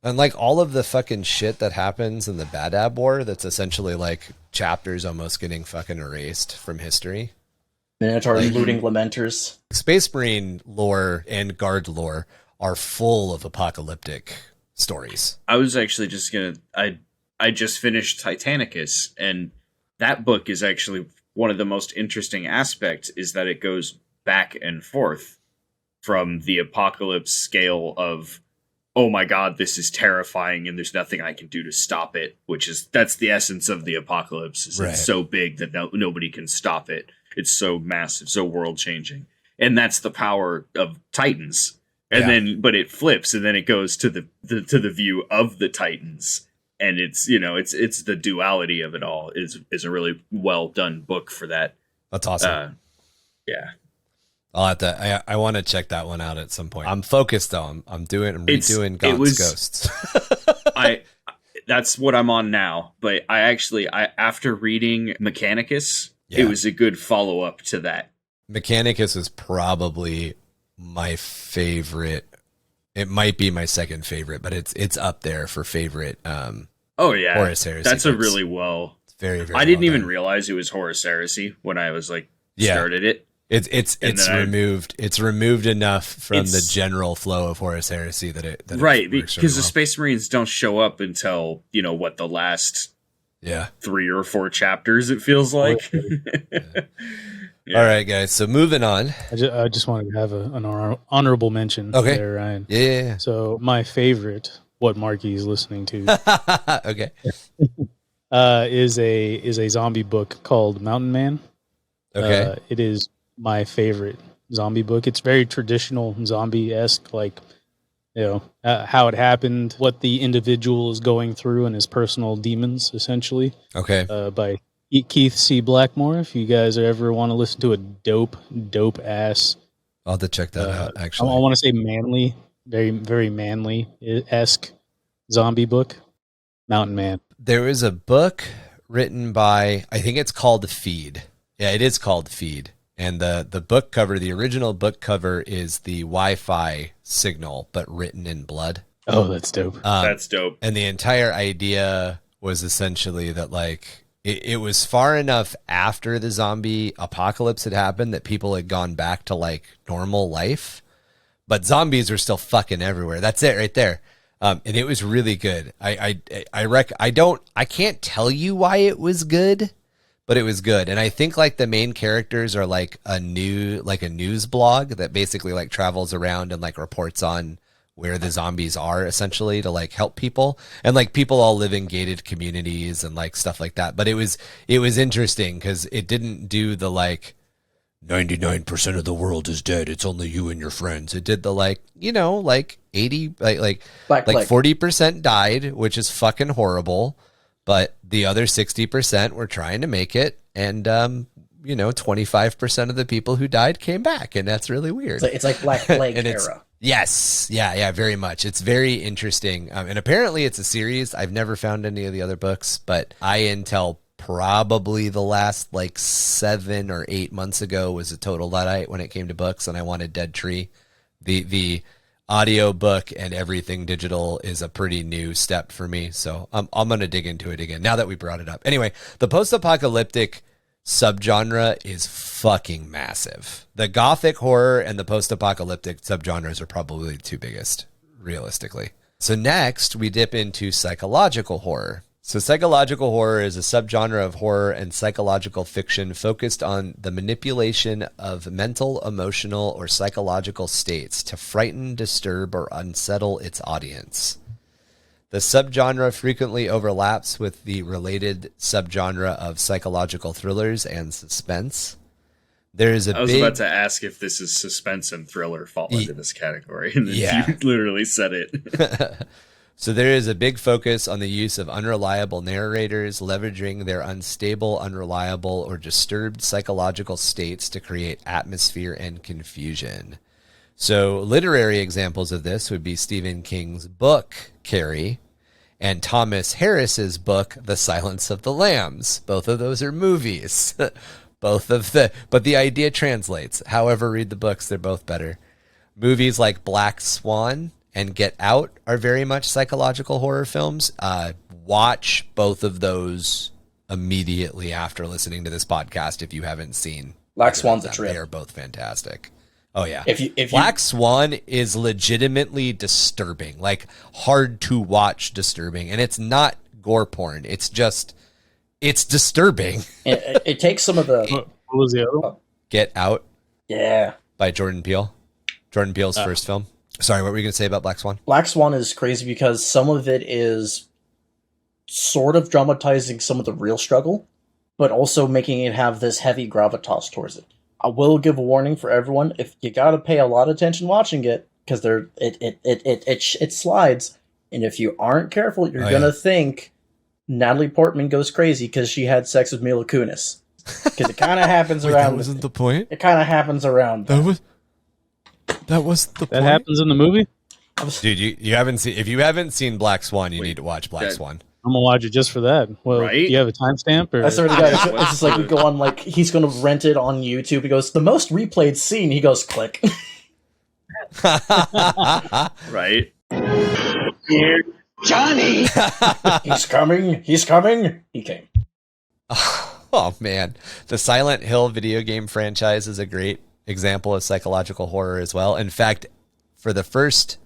S1: And like all of the fucking shit that happens in the Badab War, that's essentially like chapters almost getting fucking erased from history.
S3: Minotaur looting Lamenters.
S1: Space Marine lore and Guard lore are full of apocalyptic stories.
S4: I was actually just gonna. I just finished Titanicus, and that book is actually one of the most interesting aspects. Is that it goes back and forth from the apocalypse scale of, oh my god, this is terrifying, and there's nothing I can do to stop it. That's the essence of the apocalypse. Is It's so big that nobody can stop it. It's so massive, so world changing, and that's the power of Titans. And then, but it flips, and then it goes to the view of the Titans, and it's the duality of it all. Is a really well done book for that.
S1: That's awesome.
S4: Yeah,
S1: I'll have to. I want to check that one out at some point. I'm focused though. I'm redoing Gaunt's Ghosts.
S4: That's what I'm on now. But I after reading Mechanicus, it was a good follow up to that.
S1: Mechanicus is probably my favorite. It might be my second favorite, but it's up there for favorite. Horus Heresy.
S4: That's a really well.
S1: It's very, very.
S4: I didn't even
S1: done.
S4: realize it was Horus Heresy when I was started it.
S1: It's removed. It's removed enough from the general flow of Horus Heresy that it
S4: because the Space Marines don't show up until the last 3 or 4 chapters. It feels like.
S1: Yeah. All right, guys. So moving on.
S2: I just wanted to have an honorable mention there, Ryan.
S1: Yeah.
S2: So my favorite, what Marky is listening to,
S1: okay,
S2: is a zombie book called Mountain Man.
S1: Okay,
S2: it is my favorite zombie book. It's very traditional zombie-esque, like how it happened, what the individual is going through, and his personal demons, essentially.
S1: Okay,
S2: by Keith C. Blackmore. If you guys ever want to listen to a dope ass,
S1: I'll have to check that out. Actually,
S2: I want to say manly, very very manly esque zombie book, Mountain Man.
S1: There is a book written by, I think it's called Feed. Yeah, it is called Feed, and the book cover, the original book cover, is the Wi-Fi signal, but written in blood.
S2: Oh, that's dope.
S4: That's dope.
S1: And the entire idea was essentially that it was far enough after the zombie apocalypse had happened that people had gone back to normal life, but zombies were still fucking everywhere. That's it right there. And it was really good. I can't tell you why it was good, but it was good. And I think the main characters are a news blog that basically travels around and reports on where the zombies are, essentially, to help people, and people all live in gated communities and stuff like that. But it was interesting because it didn't do the 99% of the world is dead, it's only you and your friends. It did the 80 40% died, which is fucking horrible, but the other 60% were trying to make it, and 25% of the people who died came back, and that's really weird.
S3: It's like Black Plague era.
S1: Yes. Yeah, very much. It's very interesting. And apparently it's a series. I've never found any of the other books, but until probably the last 7 or 8 months ago was a total Luddite when it came to books, and I wanted Dead Tree. The audio book and everything digital is a pretty new step for me, so I'm going to dig into it again now that we brought it up. Anyway, the post-apocalyptic subgenre is fucking massive. The gothic horror and the post-apocalyptic subgenres are probably the two biggest, realistically. So next, we dip into psychological horror. So psychological horror is a subgenre of horror and psychological fiction focused on the manipulation of mental, emotional, or psychological states to frighten, disturb, or unsettle its audience. The subgenre frequently overlaps with the related subgenre of psychological thrillers and suspense. There is a
S4: I was about to ask if this is suspense and thriller fall into this category, and then you literally said it.
S1: So there is a big focus on the use of unreliable narrators, leveraging their unstable, unreliable, or disturbed psychological states to create atmosphere and confusion. So literary examples of this would be Stephen King's book, Carrie, and Thomas Harris's book, The Silence of the Lambs. Both of those are movies. But the idea translates. However, read the books, they're both better. Movies like Black Swan and Get Out are very much psychological horror films. Watch both of those immediately after listening to this podcast if you haven't seen.
S3: Black Swan's a trip.
S1: They are both fantastic. Oh yeah.
S3: If
S1: Black Swan is legitimately disturbing, like hard to watch disturbing, and it's not gore porn. It's just it's disturbing.
S3: it takes some of the
S2: What was the other one?
S1: Get Out
S3: yeah.
S1: by Jordan Peele. Jordan Peele's first film. Sorry, what were you going to say about Black Swan?
S3: Black Swan is crazy because some of it is sort of dramatizing some of the real struggle, but also making it have this heavy gravitas towards it. I will give a warning for everyone: if you got to pay a lot of attention watching it, because it slides, and if you aren't careful, you're gonna think Natalie Portman goes crazy because she had sex with Mila Kunis. Because it kind of happens around.
S1: That wasn't the point.
S3: It kind of happens around.
S1: That was the
S2: That happens in the movie?
S1: Dude, you haven't seen. If you haven't seen Black Swan, you need to watch Black Swan.
S2: I'm gonna watch it just for that. Well,
S4: Right?
S2: do you have a timestamp? Or
S3: I swear to God, it's just like we go on, like, he's going to rent it on YouTube. He goes, the most replayed scene. He goes, click.
S4: Right?
S6: Here, Johnny!
S3: He's coming. He's coming. He came.
S1: Oh man, the Silent Hill video game franchise is a great example of psychological horror as well. In fact, for the first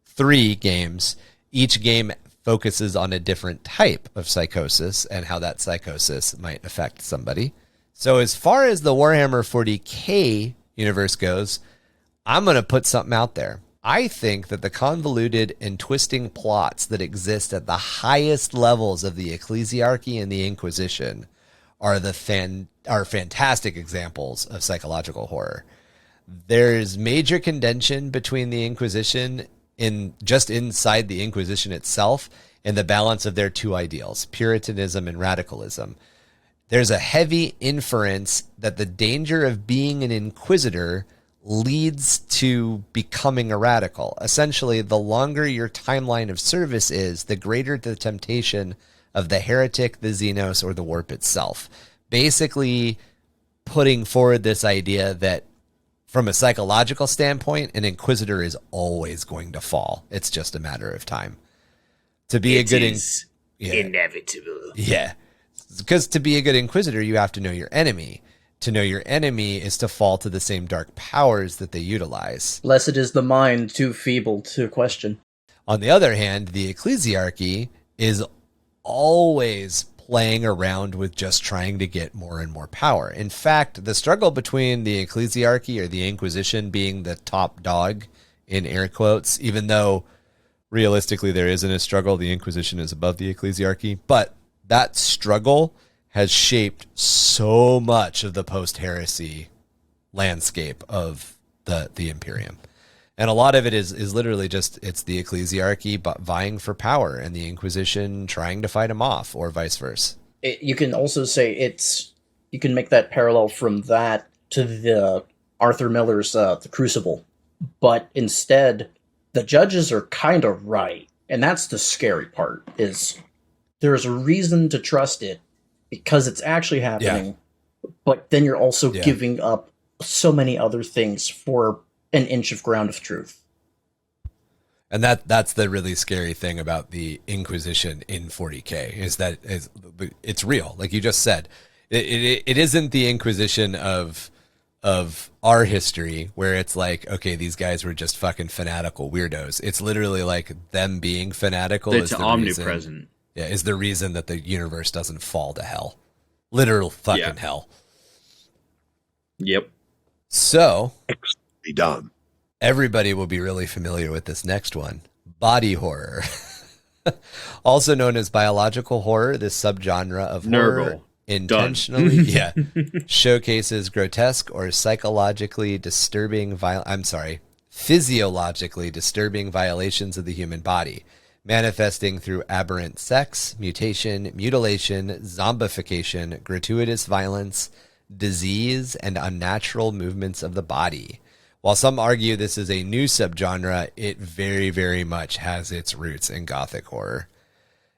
S1: 3 games, each game focuses on a different type of psychosis and how that psychosis might affect somebody. So as far as the Warhammer 40K universe goes, I'm going to put something out there. I think that the convoluted and twisting plots that exist at the highest levels of the Ecclesiarchy and the Inquisition are fantastic examples of psychological horror. There's major contention between the Inquisition just inside the Inquisition itself and the balance of their 2 ideals, Puritanism and radicalism. There's a heavy inference that the danger of being an inquisitor leads to becoming a radical. Essentially, the longer your timeline of service is, the greater the temptation of the heretic, the Xenos, or the warp itself. Basically putting forward this idea that from a psychological standpoint, an inquisitor is always going to fall. It's just a matter of time. To be
S6: inevitable.
S1: Yeah. Because to be a good inquisitor, you have to know your enemy. To know your enemy is to fall to the same dark powers that they utilize.
S3: Lest it is the mind too feeble to question.
S1: On the other hand, the Ecclesiarchy is always playing around with just trying to get more and more power. In fact, the struggle between the Ecclesiarchy or the Inquisition being the top dog, in air quotes, even though realistically there isn't a struggle, the Inquisition is above the Ecclesiarchy, but that struggle has shaped so much of the post-heresy landscape of the Imperium. And a lot of it is literally just, it's the Ecclesiarchy vying for power and the Inquisition trying to fight them off, or vice versa.
S3: You can also say you can make that parallel from that to the Arthur Miller's The Crucible. But instead, the judges are kind of right. And that's the scary part, is there's a reason to trust it because it's actually happening. Yeah. But then you're also giving up so many other things for an inch of ground of truth.
S1: And that's the really scary thing about the Inquisition in 40K, is that it's real. Like you just said, it isn't the Inquisition of our history where it's like, okay, these guys were just fucking fanatical weirdos. It's literally like them being fanatical.
S4: It's omnipresent.
S1: Is the reason that the universe doesn't fall to hell. Literal fucking hell.
S4: Yep.
S1: So
S6: Be done.
S1: Everybody will be really familiar with this next one. Body horror. Also known as biological horror, this subgenre of horror intentionally showcases grotesque or physiologically disturbing violations of the human body, manifesting through aberrant sex, mutation, mutilation, zombification, gratuitous violence, disease, and unnatural movements of the body. While some argue this is a new subgenre, it very, very much has its roots in Gothic horror.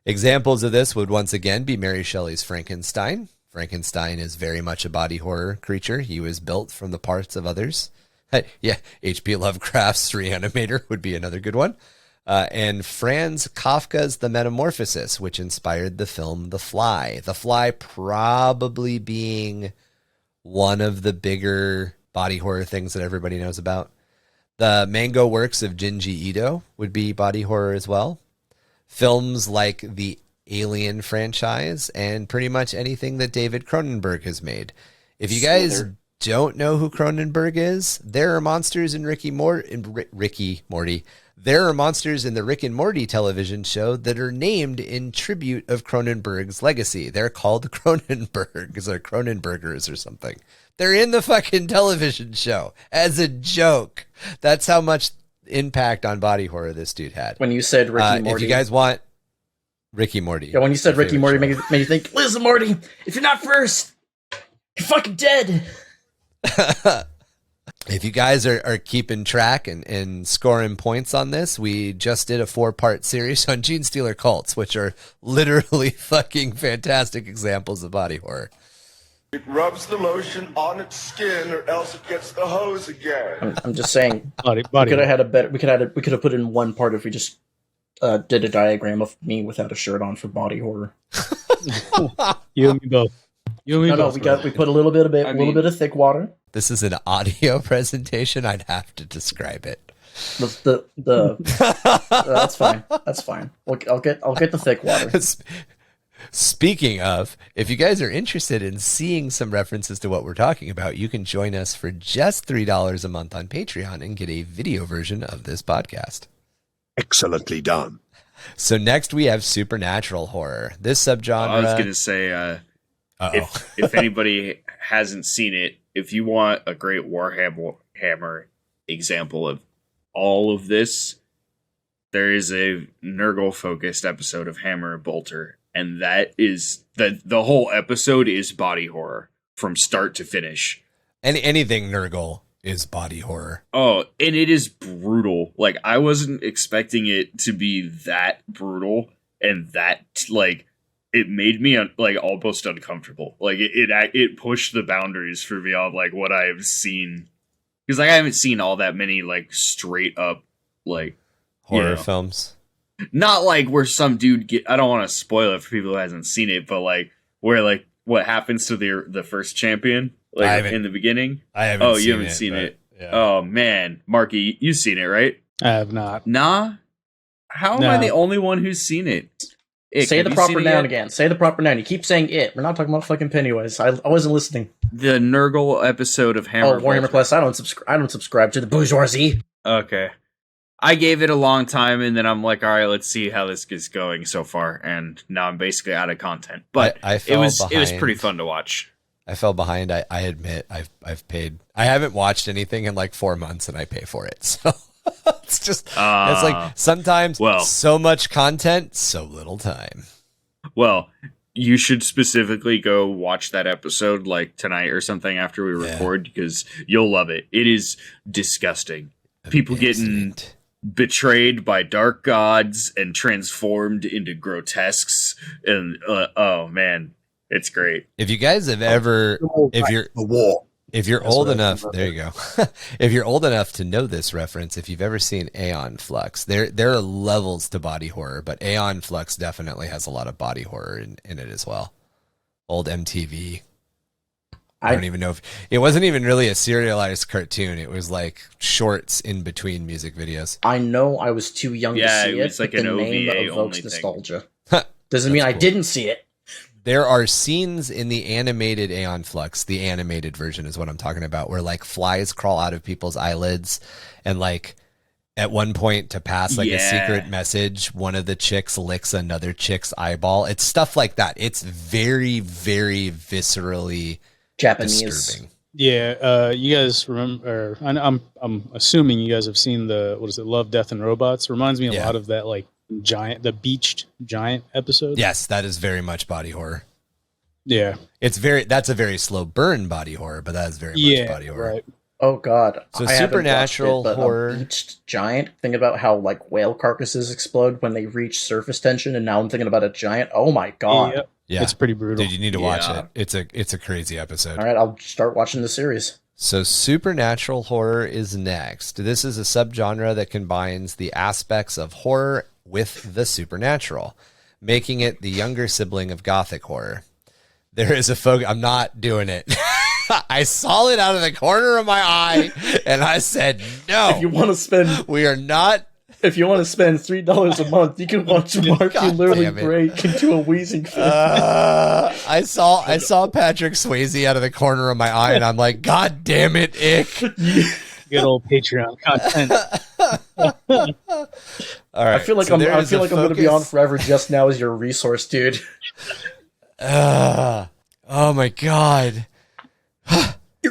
S1: Examples of this would once again be Mary Shelley's Frankenstein. Frankenstein is very much a body horror creature. He was built from the parts of others. Yeah, H.P. Lovecraft's Reanimator would be another good one. And Franz Kafka's The Metamorphosis, which inspired the film The Fly. The Fly probably being one of the bigger body horror things that everybody knows about. The Mango works of Junji Ito would be body horror as well. Films like the Alien franchise and pretty much anything that David Cronenberg has made. If you guys don't know who Cronenberg is, there are monsters in Ricky Morty. There are monsters in the Rick and Morty television show that are named in tribute of Cronenberg's legacy. They're called Cronenbergs or Cronenbergers or something. They're in the fucking television show as a joke. That's how much impact on body horror this dude had.
S3: When you said Ricky Morty.
S1: If you guys want Ricky Morty.
S3: Yeah, when you said Ricky Morty, made you think, listen, Morty, if you're not first, you're fucking dead.
S1: If you guys are keeping track and scoring points on this, we just did a 4-part series on Gene Stealer cults, which are literally fucking fantastic examples of body horror.
S6: It rubs the lotion on its skin, or else it gets the hose again.
S3: I'm just saying,
S2: Body
S3: we could have had a better. We could have put in one part if we just did a diagram of me without a shirt on for body horror.
S2: You and me both. You and me both.
S3: We put a little bit of thick water.
S1: This is an audio presentation. I'd have to describe it.
S3: That's fine. That's fine. I'll get the thick water.
S1: Speaking of, if you guys are interested in seeing some references to what we're talking about, you can join us for just $3 a month on Patreon and get a video version of this podcast.
S6: Excellently done.
S1: So next we have supernatural horror. This subgenre.
S4: I was going to say, if anybody hasn't seen it, if you want a great Warhammer example of all of this, there is a Nurgle-focused episode of Hammer and Bolter, and that is the whole episode is body horror from start to finish.
S1: Anything Nurgle is body horror.
S4: Oh, and it is brutal. Like, I wasn't expecting it to be that brutal, and that, like, it made me almost uncomfortable. Like, it pushed the boundaries for me on like what I have seen, because like I haven't seen all that many like straight up like
S1: horror films.
S4: Not like where some dude I don't want to spoil it for people who hasn't seen it, but like where like what happens to the first champion like in the beginning.
S1: I haven't.
S4: You haven't seen it.
S1: Yeah.
S4: Oh man, Marky, you've seen it, right?
S2: I have not.
S4: Nah. How am I the only one who's seen it?
S3: Say the proper noun again. Say the proper noun. You keep saying it. We're not talking about fucking Pennywise. I wasn't listening.
S4: The Nurgle episode of Hammer.
S3: Warhammer Plus. I don't subscribe to the bourgeoisie.
S4: Okay. I gave it a long time, and then I'm like, all right, let's see how this is going so far. And now I'm basically out of content. But it was pretty fun to watch.
S1: I fell behind. I admit I've paid. I haven't watched anything in like 4 months, and I pay for it. So it's just it's like sometimes so much content, so little time.
S4: Well, you should specifically go watch that episode like tonight or something after we record, because you'll love it. It is disgusting. People getting betrayed by dark gods and transformed into grotesques, and oh man, it's great.
S1: If you guys have ever, if you're old enough, there you go. If you're old enough to know this reference, if you've ever seen Aeon Flux, there are levels to body horror, but Aeon Flux definitely has a lot of body horror in it as well. Old MTV. I don't even know if it wasn't even really a serialized cartoon. It was like shorts in between music videos.
S3: I know I was too young to see it.
S4: It's like
S3: but
S4: an
S3: the name
S4: OVA
S3: evokes
S4: only
S3: nostalgia. Doesn't mean I didn't see it.
S1: There are scenes in the animated Aeon Flux, the animated version is what I'm talking about, where like flies crawl out of people's eyelids, and like at one point to pass like a secret message, one of the chicks licks another chick's eyeball. It's stuff like that. It's very, very viscerally
S3: Japanese.
S1: disturbing.
S2: Yeah, you guys remember? I'm assuming you guys have seen the Love, Death, and Robots. Reminds me a lot of that like the beached giant episode.
S1: Yes, that is very much body horror.
S2: Yeah.
S1: That's a very slow burn body horror, but that is very much body horror.
S2: Right.
S3: Oh God!
S1: So
S3: I haven't
S1: supernatural
S3: watched it, but
S1: horror.
S3: A beached giant. Think about how like whale carcasses explode when they reach surface tension, and now I'm thinking about a giant. Oh my God!
S2: Yep.
S1: Yeah,
S2: It's pretty brutal.
S1: dude, you need to watch
S4: Yeah.
S1: it. It's a crazy episode.
S3: All right, I'll start watching the series.
S1: So supernatural horror is next. This is a subgenre that combines the aspects of horror with the supernatural, making it the younger sibling of gothic horror. There is a focus. I'm not doing it. I saw it out of the corner of my eye, and I said, "No,
S3: If you want to spend,
S1: we are not."
S3: if you want to spend $3 a month, you can watch Marky
S1: God
S3: literally
S1: damn it.
S3: break into a wheezing fit.
S1: I saw Patrick Swayze out of the corner of my eye, and I'm like, "God damn it, Ick!"
S2: Good old Patreon content.
S1: All right,
S3: I feel like
S1: so
S3: I'm
S1: there
S3: going
S1: is a
S3: to be on
S1: focus.
S3: forever just now as your resource, dude.
S1: Oh my God.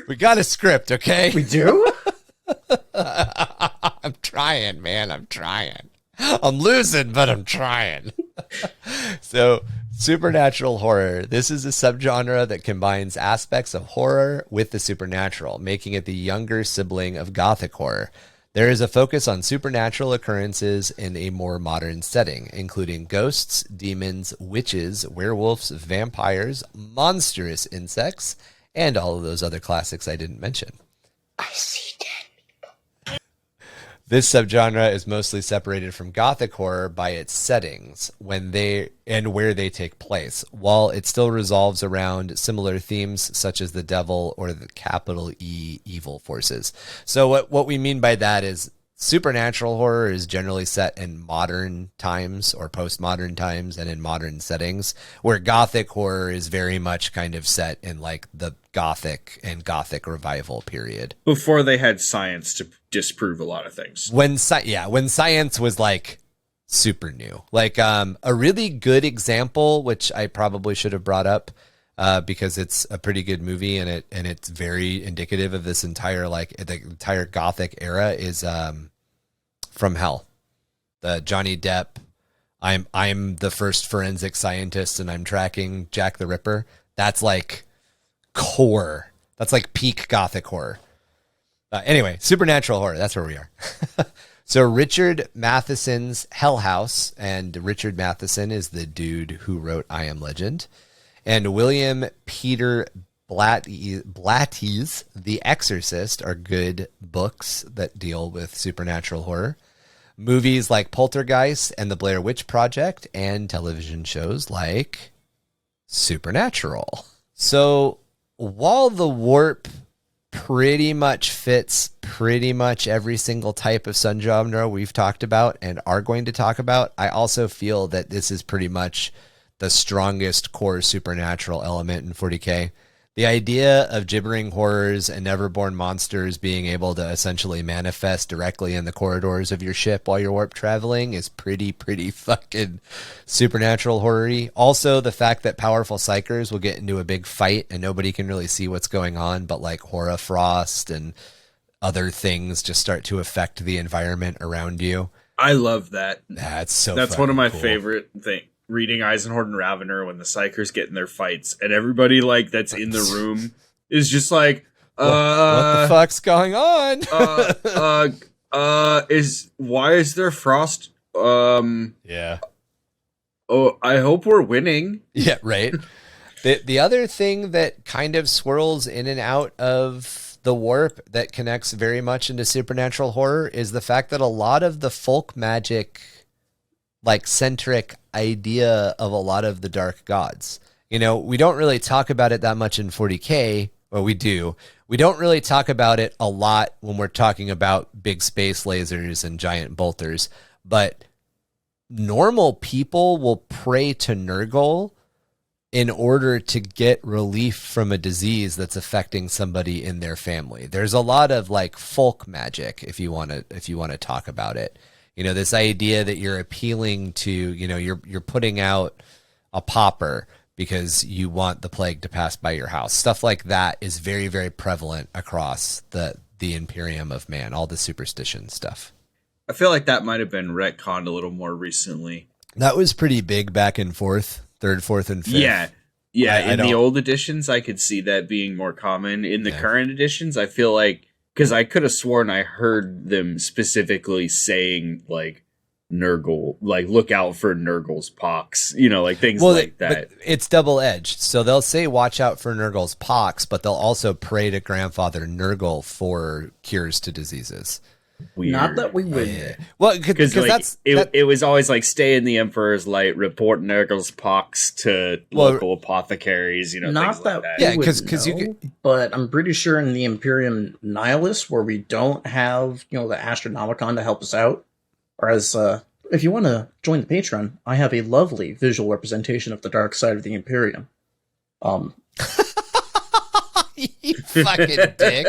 S1: We got a script, okay?
S3: We do?
S1: I'm trying, man. I'm trying. I'm losing, but I'm trying. So, supernatural horror. This is a subgenre that combines aspects of horror with the supernatural, making it the younger sibling of gothic horror. There is a focus on supernatural occurrences in a more modern setting, including ghosts, demons, witches, werewolves, vampires, monstrous insects, and all of those other classics I didn't mention.
S3: I see dead.
S1: This subgenre is mostly separated from gothic horror by its settings where they take place, while it still revolves around similar themes such as the devil or the capital E evil forces. So what we mean by that is supernatural horror is generally set in modern times or postmodern times and in modern settings, where gothic horror is very much kind of set in like the gothic and gothic revival period.
S4: Before they had science to disprove a lot of things.
S1: When science was like super new. Like a really good example, which I probably should have brought up because it's a pretty good movie and it's very indicative of this entire the entire gothic era, is From Hell. The Johnny Depp, I'm the first forensic scientist and I'm tracking Jack the Ripper. That's like core. That's like peak gothic horror. Anyway, supernatural horror. That's where we are. So Richard Matheson's Hell House, and Richard Matheson is the dude who wrote I Am Legend, and William Peter Blatty's The Exorcist are good books that deal with supernatural horror. Movies like Poltergeist and The Blair Witch Project, and television shows like Supernatural. So while the warp pretty much fits pretty much every single type of subgenre we've talked about and are going to talk about, I also feel that this is pretty much the strongest core supernatural element in 40K. The idea of gibbering horrors and neverborn monsters being able to essentially manifest directly in the corridors of your ship while you're warp traveling is pretty fucking supernatural horror-y. Also, the fact that powerful psychers will get into a big fight and nobody can really see what's going on, but like Horafrost and other things just start to affect the environment around you.
S4: I love that.
S1: That's
S4: one of my
S1: cool.
S4: favorite things. Reading Eisenhorn and Ravener when the Psychers get in their fights and everybody like that's in the room is just like,
S1: what the fuck's going on?
S4: Why is there frost?
S1: Yeah.
S4: Oh, I hope we're winning.
S1: Yeah, right. The other thing that kind of swirls in and out of the warp that connects very much into supernatural horror is the fact that a lot of the folk magic like centric idea of a lot of the dark gods. You know, we don't really talk about it that much in 40K, or we do. We don't really talk about it a lot when we're talking about big space lasers and giant bolters, but normal people will pray to Nurgle in order to get relief from a disease that's affecting somebody in their family. There's a lot of like folk magic if you want to talk about it. You know, this idea that you're appealing to, you know, you're putting out a pauper because you want the plague to pass by your house. Stuff like that is very, very prevalent across the Imperium of Man, all the superstition stuff.
S4: I feel like that might have been retconned a little more recently.
S1: That was pretty big back and forth, third, fourth, and fifth.
S4: Yeah. Yeah, in the
S1: don't-
S4: old editions, I could see that being more common. In the current editions, I feel like, because I could have sworn I heard them specifically saying, like, Nurgle, like, look out for Nurgle's pox, you know, like things like that.
S1: But it's double-edged. So they'll say watch out for Nurgle's pox, but they'll also pray to Grandfather Nurgle for cures to diseases.
S4: Weird.
S3: Not that we would.
S1: Well, because
S4: Like,
S1: that's
S4: it was always like stay in the Emperor's light, report Nurgle's pox to local apothecaries, you know,
S3: Not
S4: things
S3: that
S4: like that.
S1: Yeah,
S3: we would
S1: 'cause you
S3: know,
S1: could-
S3: but I'm pretty sure in the Imperium Nihilus, where we don't have, you know, the Astronomicon to help us out, or as if you want to join the Patreon, I have a lovely visual representation of the dark side of the Imperium.
S1: you fucking dick.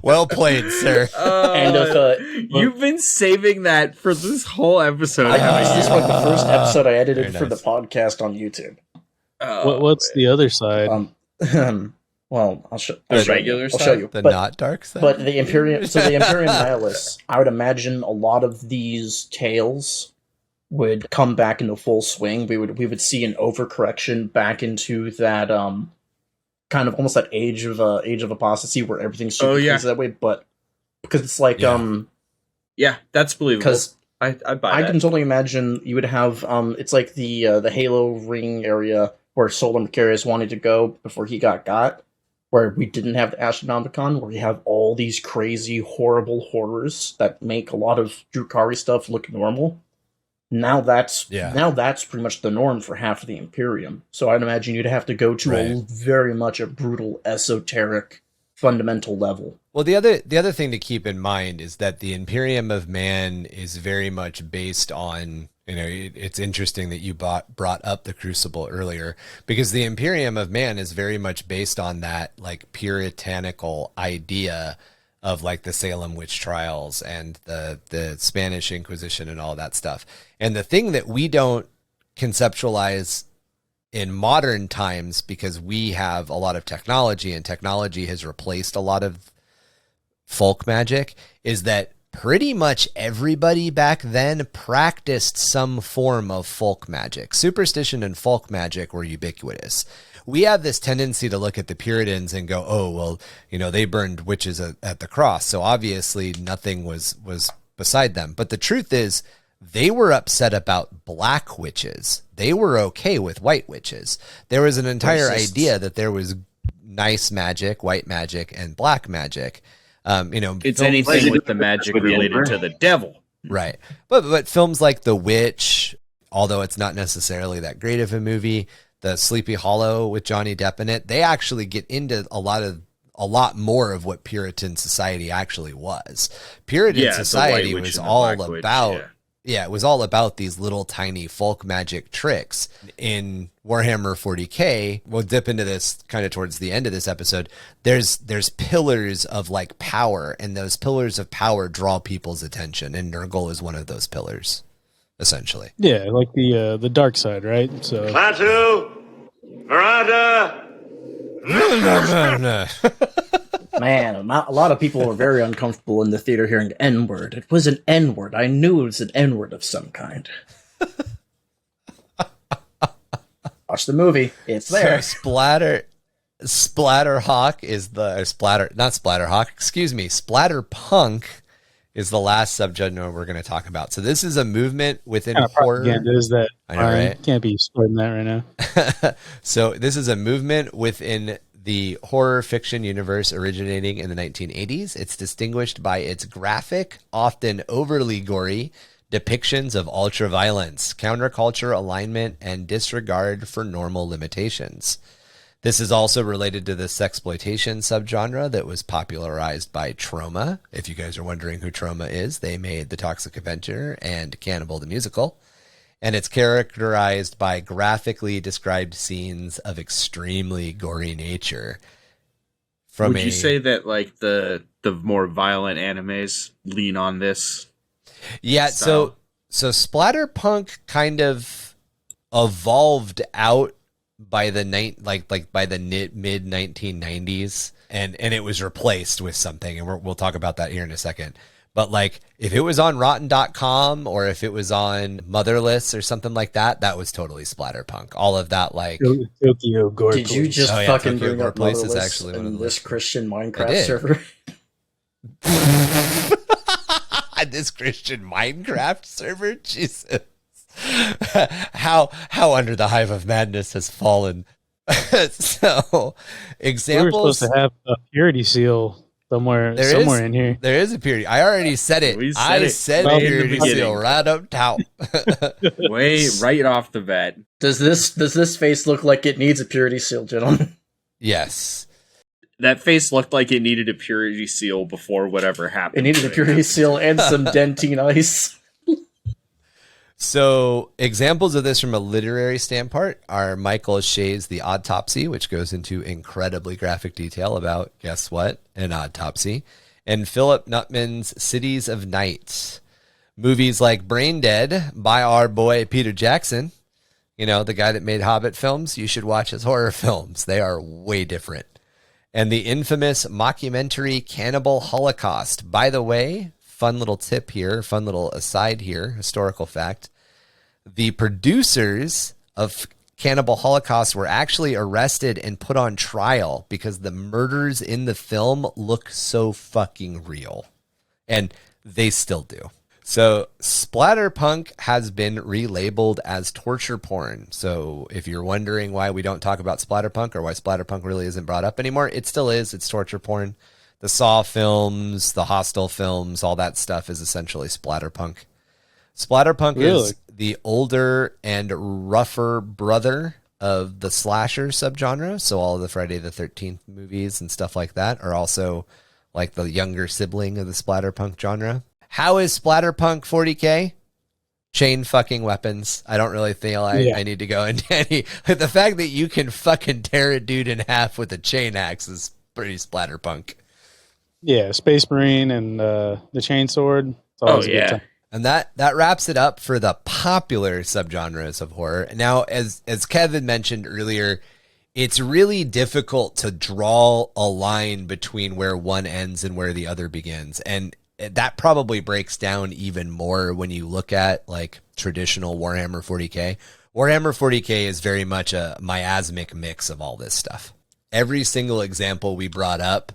S1: Well played, sir.
S3: And if
S4: you've been saving that for this whole episode.
S3: this is like the first episode I edited
S1: Very
S3: for the
S1: nice.
S3: podcast on YouTube.
S2: What's the other side?
S3: Well, I'll show
S4: The
S3: I'll show
S4: regular
S3: you. I'll
S4: side?
S3: show you.
S1: The
S3: But
S1: not dark side.
S3: But the Imperium, so the Imperium Nihilus, I would imagine a lot of these tales would come back into full swing. We would see an overcorrection back into that kind of almost that age of apostasy where everything's super crazy that way. But because it's like
S4: yeah, that's believable.
S3: because
S4: I buy
S3: I
S4: that.
S3: can totally imagine you would have it's like the Halo ring area where Solar Macarius wanted to go before he got. Where we didn't have the Astronomicon, where we have all these crazy, horrible horrors that make a lot of Drukhari stuff look normal. Now that's pretty much the norm for half of the Imperium. So I'd imagine you'd have to go to a very much a brutal, esoteric, fundamental level.
S1: Well, the other thing to keep in mind is that the Imperium of Man is very much based on, you know, it's interesting that you brought up the Crucible earlier, because the Imperium of Man is very much based on that like puritanical idea of like the Salem witch trials and the Spanish Inquisition and all that stuff. And the thing that we don't conceptualize in modern times, because we have a lot of technology and technology has replaced a lot of folk magic, is that pretty much everybody back then practiced some form of folk magic. Superstition and folk magic were ubiquitous. We have this tendency to look at the Puritans and go, oh, well, you know, they burned witches at the cross, so obviously nothing was beside them. But the truth is, they were upset about black witches. They were okay with white witches. There was an entire idea that there was nice magic, white magic, and black magic. You know,
S4: It's anything with the magic related to the devil.
S1: right. But films like The Witch, although it's not necessarily that great of a movie, the Sleepy Hollow with Johnny Depp in it, they actually get into a lot more of what Puritan society actually was. Puritan society was all about it was all about these little tiny folk magic tricks. In Warhammer 40K, we'll dip into this kind of towards the end of this episode. There's pillars of like power, and those pillars of power draw people's attention, and Nurgle is one of those pillars, essentially.
S2: Yeah, like the dark side, right? So
S6: Klaatu, Miranda.
S3: Man, a lot of people were very uncomfortable in the theater hearing the N-word. It was an N-word. I knew it was an N-word of some kind. Watch the movie. It's there.
S1: So Splatterhawk is Splatterpunk is the last subgenre we're going to talk about. So this is a movement within
S2: kind of
S1: horror.
S2: propaganda is that?
S1: I know, right?
S2: Can't be spreading that right now.
S1: So this is a movement within the horror fiction universe originating in the 1980s. It's distinguished by its graphic, often overly gory, depictions of ultraviolence, counterculture alignment, and disregard for normal limitations. This is also related to the sexploitation subgenre that was popularized by Troma. If you guys are wondering who Troma is, they made The Toxic Avenger and Cannibal the Musical. And it's characterized by graphically described scenes of extremely gory nature.
S4: Would you say that like the more violent animes lean on this?
S1: Yeah,
S4: style?
S1: so Splatterpunk kind of evolved out by the mid 1990s, and it was replaced with something, and we'll talk about that here in a second. But like, if it was on Rotten.com or if it was on Motherless or something like that, that was totally splatterpunk. All of that, like
S2: Tokyo Gore.
S3: Did you just fucking
S1: Tokyo
S3: bring
S1: Gore
S3: up
S1: Police is
S3: Motherless
S1: actually one of
S3: in
S1: the
S3: this
S1: lists.
S3: Christian
S1: I
S3: Minecraft
S1: did.
S3: server?
S1: This Christian Minecraft server? Jesus. How under the Hive of Madness has fallen. So,
S2: We were
S1: examples.
S2: supposed to have a purity seal somewhere in here.
S1: There is a purity. I already said it.
S4: We said
S1: I
S4: it
S1: said
S2: right in the
S1: purity
S4: beginning.
S1: seal right up top.
S4: Right off the bat.
S3: Does this face look like it needs a purity seal, gentlemen?
S1: Yes.
S4: That face looked like it needed a purity seal before whatever happened.
S3: It needed a purity seal and some dentine ice.
S1: So, examples of this from a literary standpoint are Michael Shea's The Autopsy, which goes into incredibly graphic detail about, guess what, an autopsy, and Philip Nutman's Cities of Night. Movies like Brain Dead by our boy Peter Jackson, you know, the guy that made Hobbit films. You should watch his horror films. They are way different. And the infamous mockumentary Cannibal Holocaust. By the way, fun little tip here, fun little aside here, historical fact. The producers of Cannibal Holocaust were actually arrested and put on trial because the murders in the film look so fucking real. And they still do. So splatterpunk has been relabeled as torture porn. So if you're wondering why we don't talk about splatterpunk or why splatterpunk really isn't brought up anymore, it still is. It's torture porn. The Saw films, the Hostel films, all that stuff is essentially splatterpunk. Splatterpunk is the older and rougher brother of the slasher subgenre. So all of the Friday the 13th movies and stuff like that are also like the younger sibling of the splatterpunk genre. How is splatterpunk 40K? Chain fucking weapons. I don't really feel I need to go into any. The fact that you can fucking tear a dude in half with a chain axe is pretty splatterpunk.
S2: Yeah, Space Marine and the chainsword. It's always a good time.
S1: And that wraps it up for the popular subgenres of horror. Now, as Kevin mentioned earlier, it's really difficult to draw a line between where one ends and where the other begins. And that probably breaks down even more when you look at like traditional Warhammer 40K. Warhammer 40K is very much a miasmic mix of all this stuff. Every single example we brought up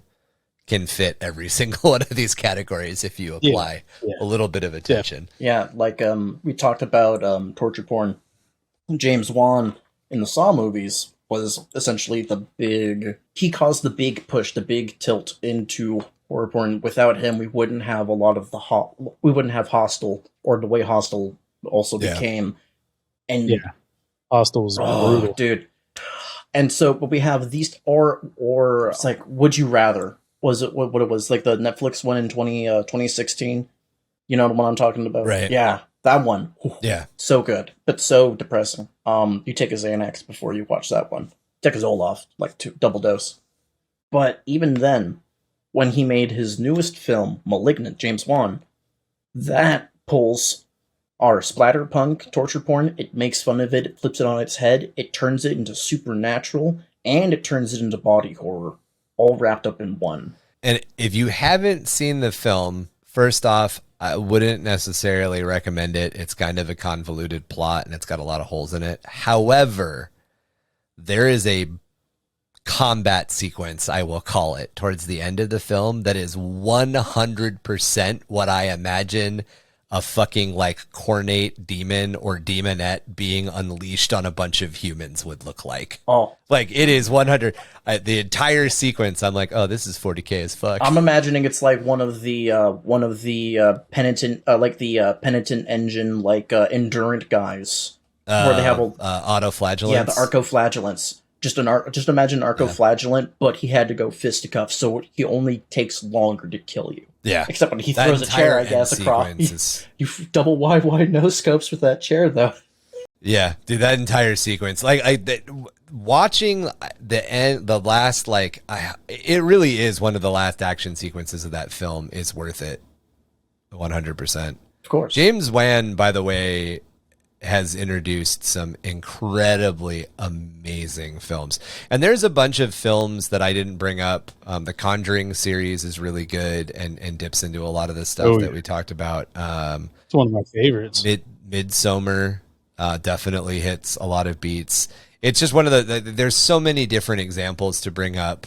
S1: can fit every single one of these categories if you apply a little bit of attention.
S3: Yeah, like we talked about torture porn. James Wan in the Saw movies was essentially he caused the big push, the big tilt into horror porn. Without him, we wouldn't have a lot of we wouldn't have Hostel or the way Hostel also became. And
S2: Hostel was brutal,
S3: dude. And so, but we have these, or it's like, Would You Rather? Was it what it was, like the Netflix one in 2016? You know the one I'm talking about?
S1: Right.
S3: Yeah, that one.
S1: Yeah.
S3: So good, but so depressing. You take a Xanax before you watch that one. Take a Zoloft, like double dose. But even then, when he made his newest film, Malignant, James Wan, that pulls our splatterpunk torture porn. It makes fun of it, it flips it on its head, it turns it into supernatural, and it turns it into body horror, all wrapped up in one.
S1: And if you haven't seen the film, first off, I wouldn't necessarily recommend it. It's kind of a convoluted plot and it's got a lot of holes in it. However, there is a combat sequence, I will call it, towards the end of the film that is 100% what I imagine a fucking like cornate demon or demonette being unleashed on a bunch of humans would look like.
S3: Oh,
S1: like it is 100. The entire sequence, I'm like, oh, this is 40K as fuck.
S3: I'm imagining it's like one of the penitent, like the penitent engine, like endurant guys, where they have
S1: autoflagellants.
S3: Yeah, the arcoflagellants. Just imagine arcoflagellant, but he had to go fisticuffs, so he only takes longer to kill you.
S1: Yeah,
S3: except when he throws a chair, I guess, across. You double wide no scopes with that chair, though.
S1: Yeah, dude, that entire sequence, watching the last, it really is one of the last action sequences of that film is worth it, 100%.
S3: Of course.
S1: James Wan, by the way, has introduced some incredibly amazing films. And there's a bunch of films that I didn't bring up. The Conjuring series is really good and dips into a lot of the stuff that we talked about.
S2: It's one of my favorites.
S1: Midsommar definitely hits a lot of beats. It's just one of there's so many different examples to bring up.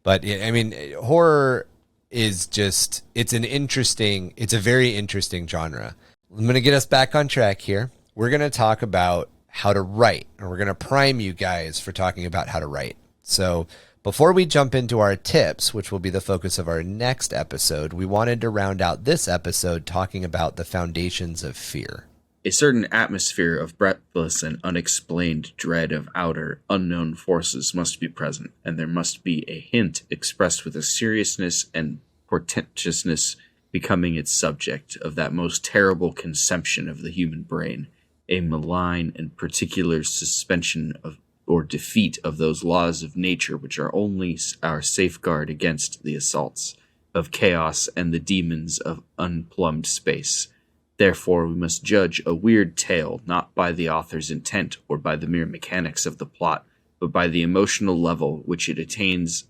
S1: But I mean, horror is just, it's a very interesting genre. I'm going to get us back on track here. We're going to talk about how to write, and we're going to prime you guys for talking about how to write. So before we jump into our tips, which will be the focus of our next episode, we wanted to round out this episode talking about the foundations of fear.
S4: A certain atmosphere of breathless and unexplained dread of outer, unknown forces must be present, and there must be a hint expressed with a seriousness and portentousness becoming its subject of that most terrible conception of the human brain, a malign and particular suspension of or defeat of those laws of nature which are only our safeguard against the assaults of chaos and the demons of unplumbed space. Therefore, we must judge a weird tale not by the author's intent or by the mere mechanics of the plot, but by the emotional level which it attains,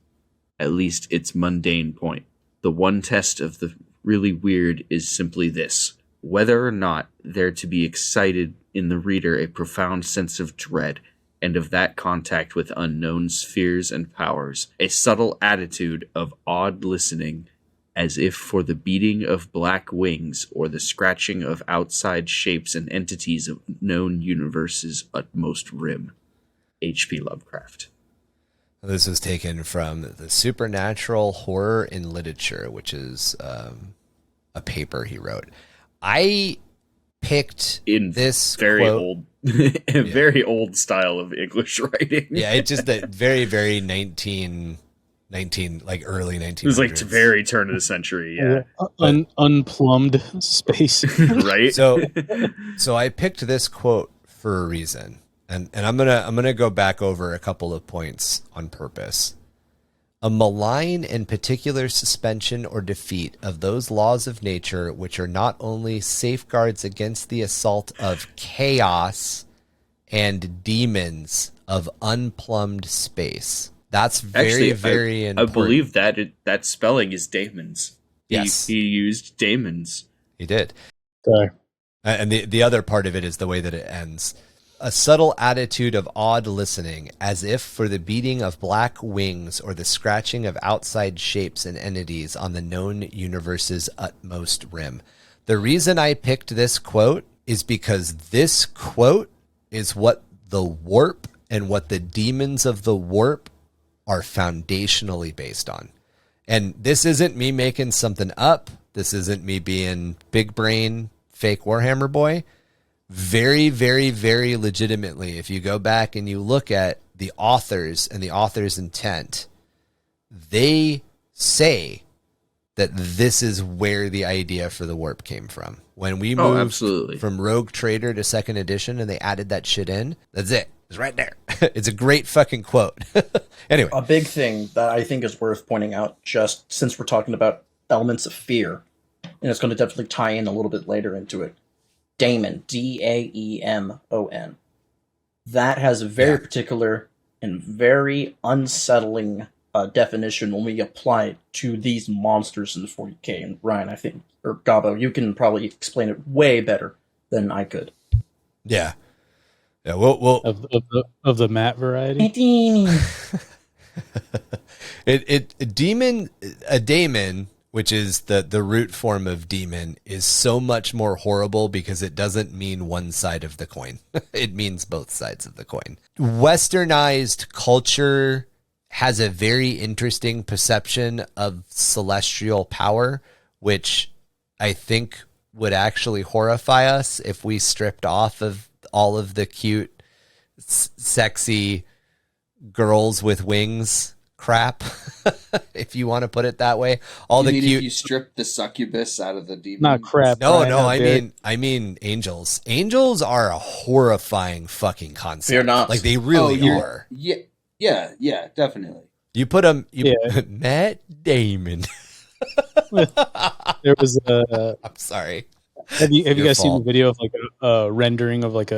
S4: at least its mundane point. The one test of the really weird is simply this: whether or not there to be excited in the reader a profound sense of dread, and of that contact with unknown spheres and powers, a subtle attitude of awed listening, as if for the beating of black wings or the scratching of outside shapes and entities of known universes' utmost rim. H.P. Lovecraft.
S1: This was taken from the Supernatural Horror in Literature, which is a paper he wrote. I picked
S4: in
S1: this
S4: very
S1: quote,
S4: old, very old style of English writing.
S1: Yeah, it's just that very, very 19, like early 1900s.
S4: It was like very turn of the century. Yeah,
S2: unplumbed space.
S4: Right.
S1: So I picked this quote for a reason, and I'm gonna go back over a couple of points on purpose. A malign and particular suspension or defeat of those laws of nature which are not only safeguards against the assault of chaos and demons of unplumbed space. That's very, very important.
S4: I believe that spelling is daemons.
S1: Yes.
S4: He used daemons.
S1: He did.
S2: Sorry.
S1: And the other part of it is the way that it ends. A subtle attitude of awed listening, as if for the beating of black wings or the scratching of outside shapes and entities on the known universe's utmost rim. The reason I picked this quote is because this quote is what the warp and what the demons of the warp are foundationally based on. And this isn't me making something up. This isn't me being big brain, fake Warhammer boy. Very, very, very legitimately, if you go back and you look at the authors and the author's intent, they say that this is where the idea for the warp came from. When we moved from Rogue Trader to 2nd edition and they added that shit in, that's it. It's right there. It's a great fucking quote. Anyway.
S3: A big thing that I think is worth pointing out, just since we're talking about elements of fear, and it's going to definitely tie in a little bit later into it. Daemon, Daemon. That has a very particular and very unsettling definition when we apply it to these monsters in the 40K. And Ryan, I think, or Gobbo, you can probably explain it way better than I could.
S1: Yeah. Yeah, we'll
S2: of the mat variety.
S1: A daemon, which is the root form of demon, is so much more horrible because it doesn't mean one side of the coin. It means both sides of the coin. Westernized culture has a very interesting perception of celestial power, which I think would actually horrify us if we stripped off of all of the cute, sexy girls with wings crap, if you want to put it that way.
S7: If you strip the succubus out of the demon?
S2: Not crap.
S1: No, I mean angels. Angels are a horrifying fucking concept.
S3: They're not.
S1: Like, they really are.
S7: Yeah, definitely.
S1: You put them. Matt Damon.
S2: There was a.
S1: I'm sorry.
S2: Have you
S1: Your
S2: guys seen the
S1: fault.
S2: video of like a rendering of like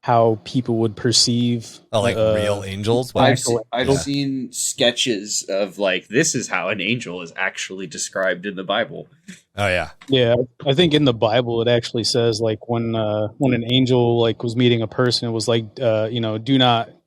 S2: how people would perceive
S1: real angels? Wow.
S7: I've
S1: Yeah.
S7: seen
S4: Sketches of like, this is how an angel is actually described in the Bible.
S1: Oh yeah.
S2: Yeah, I think in the Bible it actually says like when an angel like was meeting a person, it was like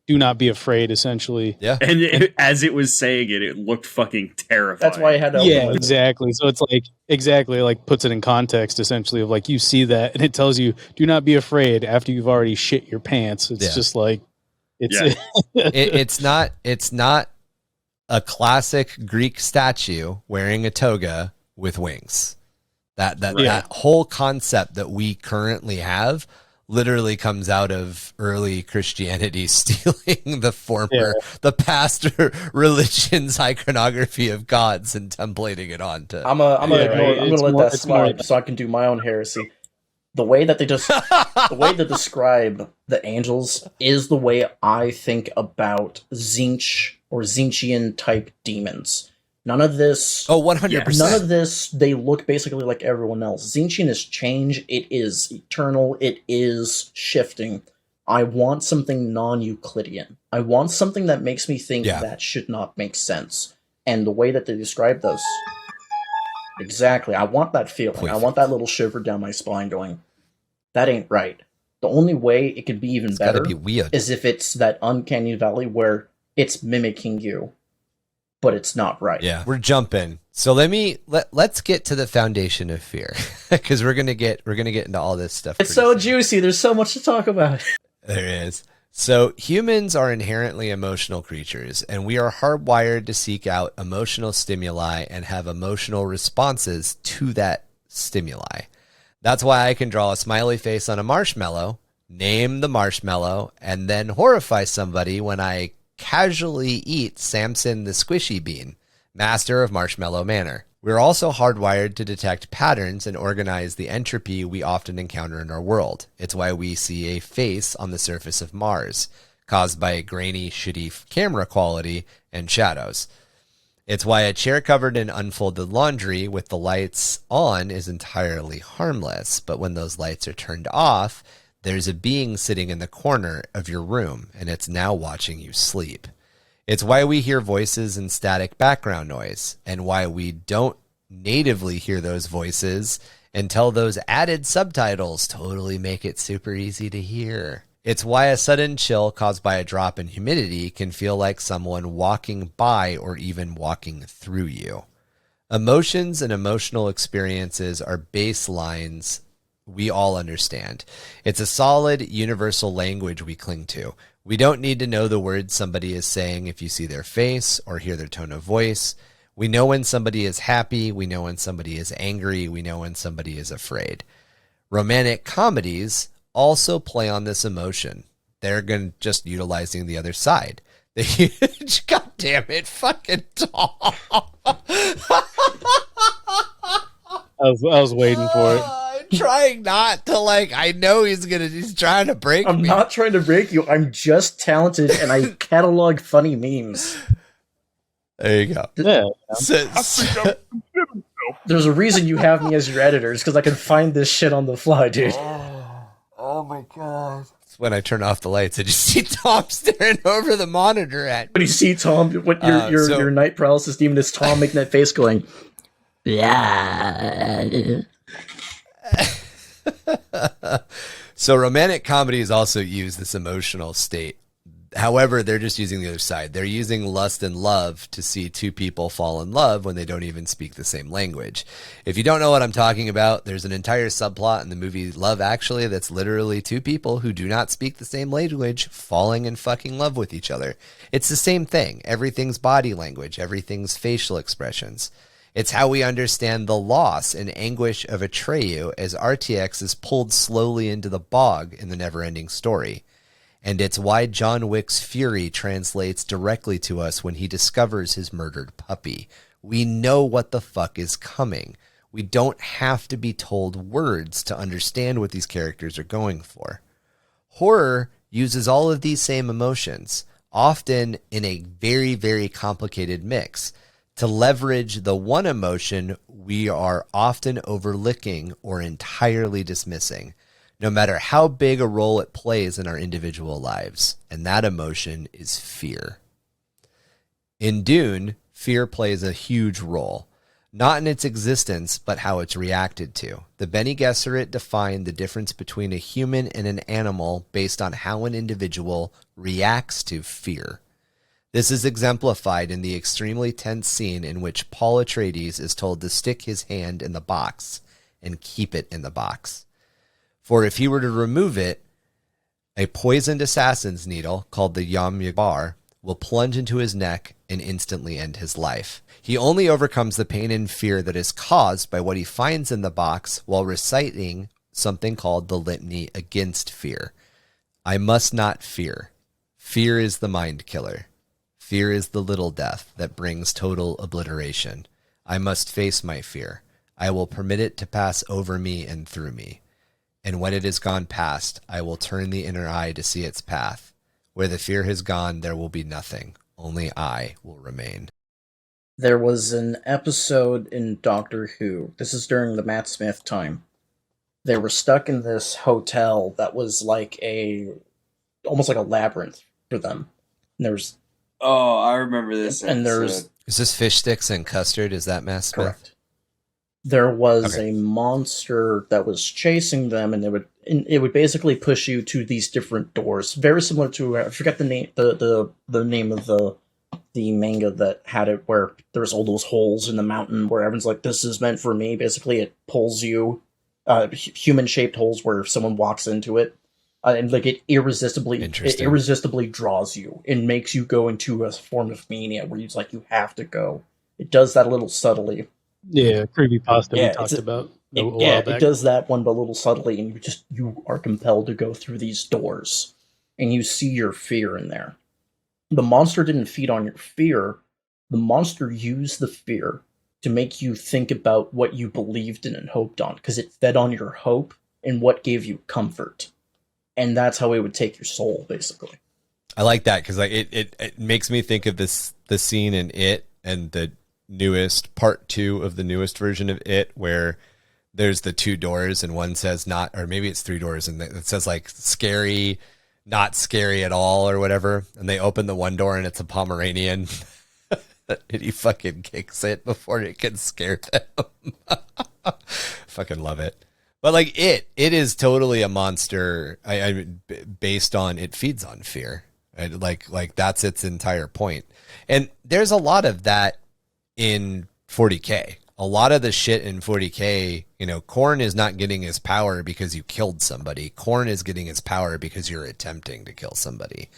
S2: do not be afraid. Essentially,
S1: Yeah.
S4: And as it was saying it, it looked fucking terrifying.
S3: That's why I had to.
S2: yeah, exactly. So it's like exactly like puts it in context. Essentially, of like you see that and it tells you do not be afraid after you've already shit your pants. It's
S1: Yeah.
S2: just like it's
S1: It's not a classic Greek statue wearing a toga with wings. That whole concept that we currently have literally comes out of early Christianity stealing the past religion's iconography of gods and templating it onto.
S3: I'm gonna let that
S2: it's more-
S3: slide so I can do my own heresy. The way that the way they describe the angels is the way I think about Zinch or Zinchian type demons. None of this.
S1: Oh, 100%.
S3: None of this. They look basically like everyone else. Zinchian is change. It is eternal. It is shifting. I want something non-Euclidean. I want something that makes me think that should not make sense. And the way that they describe those. Exactly. I want that feeling.
S1: Please.
S3: I want that little shiver down my spine going, that ain't right. The only way it could be even
S1: It's gotta
S3: better
S1: be weird.
S3: is if it's that uncanny valley where it's mimicking you, but it's not right.
S1: Yeah, we're jumping. So let's get to the foundation of fear because we're gonna get into all this stuff.
S3: It's so juicy. There's so much to talk about.
S1: There is. So humans are inherently emotional creatures, and we are hardwired to seek out emotional stimuli and have emotional responses to that stimuli. That's why I can draw a smiley face on a marshmallow, name the marshmallow, and then horrify somebody when I casually eat Samson the Squishy Bean, master of Marshmallow Manor. We're also hardwired to detect patterns and organize the entropy we often encounter in our world. It's why we see a face on the surface of Mars, caused by a grainy, shitty camera quality and shadows. It's why a chair covered in unfolded laundry with the lights on is entirely harmless, but when those lights are turned off, there's a being sitting in the corner of your room, and it's now watching you sleep. It's why we hear voices and static background noise, and why we don't natively hear those voices until those added subtitles totally make it super easy to hear. It's why a sudden chill caused by a drop in humidity can feel like someone walking by or even walking through you. Emotions and emotional experiences are baselines we all understand. It's a solid universal language we cling to. We don't need to know the words somebody is saying if you see their face or hear their tone of voice. We know when somebody is happy. We know when somebody is angry. We know when somebody is afraid. Romantic comedies also play on this emotion. They're just utilizing the other side. God damn it, fucking Tom.
S2: I was waiting for it.
S1: I'm trying not to I know he's trying to break me.
S3: I'm not trying to break you. I'm just talented and I catalog funny memes.
S1: There you go.
S2: Yeah.
S3: There's a reason you have me as your editors, because I can find this shit on the fly, dude.
S1: Oh my god. It's when I turn off the lights and you see Tom staring over the monitor at me.
S3: When you see Tom, what your night paralysis demon is Tom making that face going, yeah.
S1: So romantic comedies also use this emotional state. However, they're just using the other side. They're using lust and love to see two people fall in love when they don't even speak the same language. If you don't know what I'm talking about, there's an entire subplot in the movie Love Actually that's literally two people who do not speak the same language falling in fucking love with each other. It's the same thing. Everything's body language. Everything's facial expressions. It's how we understand the loss and anguish of Atreyu as RTX is pulled slowly into the bog in the never-ending story. And it's why John Wick's fury translates directly to us when he discovers his murdered puppy. We know what the fuck is coming. We don't have to be told words to understand what these characters are going for. Horror uses all of these same emotions, often in a very, very complicated mix. To leverage the one emotion we are often overlooking or entirely dismissing, no matter how big a role it plays in our individual lives. And that emotion is fear. In Dune, fear plays a huge role, not in its existence, but how it's reacted to. The Bene Gesserit defined the difference between a human and an animal based on how an individual reacts to fear. This is exemplified in the extremely tense scene in which Paul Atreides is told to stick his hand in the box and keep it in the box. For if he were to remove it, a poisoned assassin's needle called the Yam-Ybar will plunge into his neck and instantly end his life. He only overcomes the pain and fear that is caused by what he finds in the box while reciting something called the Litany Against Fear. I must not fear. Fear is the mind killer. Fear is the little death that brings total obliteration. I must face my fear. I will permit it to pass over me and through me. And when it is gone past, I will turn the inner eye to see its path. Where the fear has gone, there will be nothing. Only I will remain.
S3: There was an episode in Doctor Who. This is during the Matt Smith time. They were stuck in this hotel that was almost like a labyrinth for them. And there's
S7: Oh, I remember this.
S3: And there's
S7: episode.
S1: Is this fish sticks and custard? Is that Matt Smith?
S3: correct. There was
S1: Okay.
S3: a monster that was chasing them, and it would basically push you to these different doors, very similar to I forget the name the name of the manga that had it, where there's all those holes in the mountain where everyone's like, "This is meant for me." Basically, it pulls you, human shaped holes where if someone walks into it, and like it
S1: Interesting.
S3: irresistibly draws you and makes you go into a form of mania where you have to go. It does that a little subtly.
S2: Yeah, creepypasta
S3: Yeah,
S2: we talked about a while
S3: Yeah,
S2: back.
S3: it does that one, but a little subtly, and you are compelled to go through these doors, and you see your fear in there. The monster didn't feed on your fear. The monster used the fear to make you think about what you believed in and hoped on, because it fed on your hope and what gave you comfort. And that's how it would take your soul, basically.
S1: I like that because it makes me think of the scene in It and the newest part 2 of the newest version of It, where there's the 2 doors and one says not, or maybe it's 3 doors, and it says like scary, not scary at all, or whatever. And they open the one door and it's a Pomeranian, and he fucking kicks it before it can scare them. Fucking love it. But like it is totally a monster. I based on it feeds on fear. Right? Like that's its entire point. And there's a lot of that in 40K. A lot of the shit in 40K, Korn is not getting his power because you killed somebody. Korn is getting his power because you're attempting to kill somebody.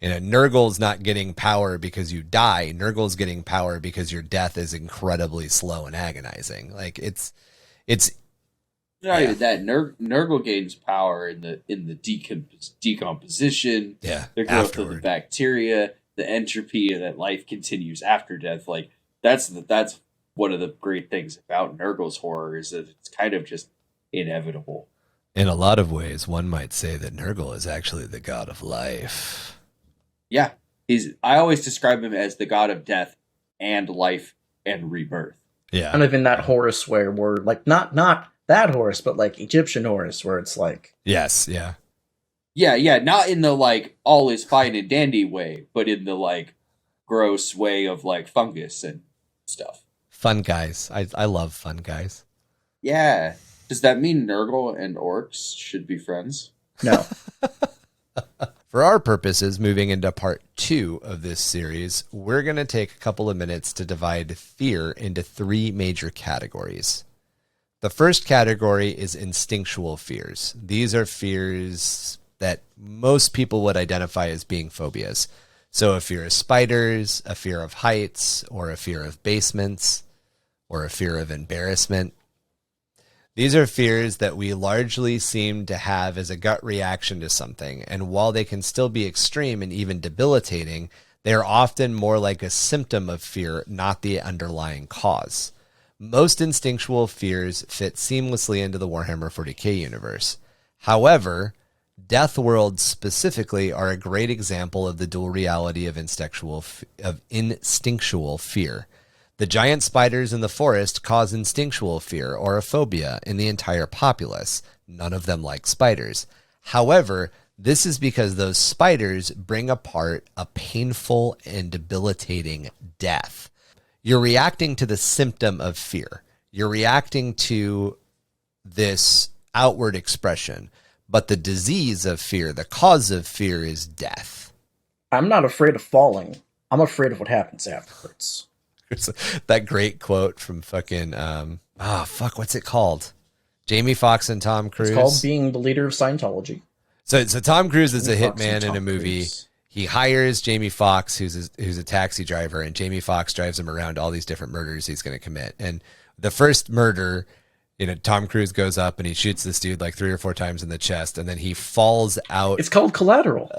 S1: Nurgle's not getting power because you die. Nurgle's getting power because your death is incredibly slow and agonizing. Like it's
S7: Not even that. Nurgle gains power in the decomposition, the growth of the bacteria, the entropy, and that life continues after death. Like that's one of the great things about Nurgle's horror is that it's kind of just inevitable.
S1: In a lot of ways, one might say that Nurgle is actually the god of life.
S7: Yeah, I always describe him as the god of death and life and rebirth.
S1: Yeah,
S3: Kind of in that Horus way, where like not that Horus, but like Egyptian Horus, where it's like
S1: yes, yeah.
S7: Yeah, not in the like all is fine and dandy way, but in the like gross way of like fungus and stuff.
S1: Fun guys. I love fun guys.
S7: Yeah. Does that mean Nurgle and orcs should be friends?
S3: no.
S1: For our purposes, moving into part 2 of this series, we're going to take a couple of minutes to divide fear into 3 major categories. The first category is instinctual fears. These are fears that most people would identify as being phobias. So a fear of spiders, a fear of heights, or a fear of basements, or a fear of embarrassment. These are fears that we largely seem to have as a gut reaction to something, and while they can still be extreme and even debilitating, they are often more like a symptom of fear, not the underlying cause. Most instinctual fears fit seamlessly into the Warhammer 40K universe. However, Death Worlds specifically are a great example of the dual reality of instinctual fear. The giant spiders in the forest cause instinctual fear or a phobia in the entire populace. None of them like spiders. However, this is because those spiders bring apart a painful and debilitating death. You're reacting to the symptom of fear. You're reacting to this outward expression. But the disease of fear, the cause of fear, is death.
S3: I'm not afraid of falling. I'm afraid of what happens afterwards.
S1: That great quote from fucking what's it called? Jamie Foxx and Tom Cruise.
S3: It's called being the leader of Scientology.
S1: So Tom Cruise is a hitman in a movie. He hires Jamie Foxx, who's a taxi driver, and Jamie Foxx drives him around all these different murders he's going to commit. And the first murder, Tom Cruise goes up and he shoots this dude like 3 or 4 times in the chest, and then he falls out.
S3: It's called Collateral.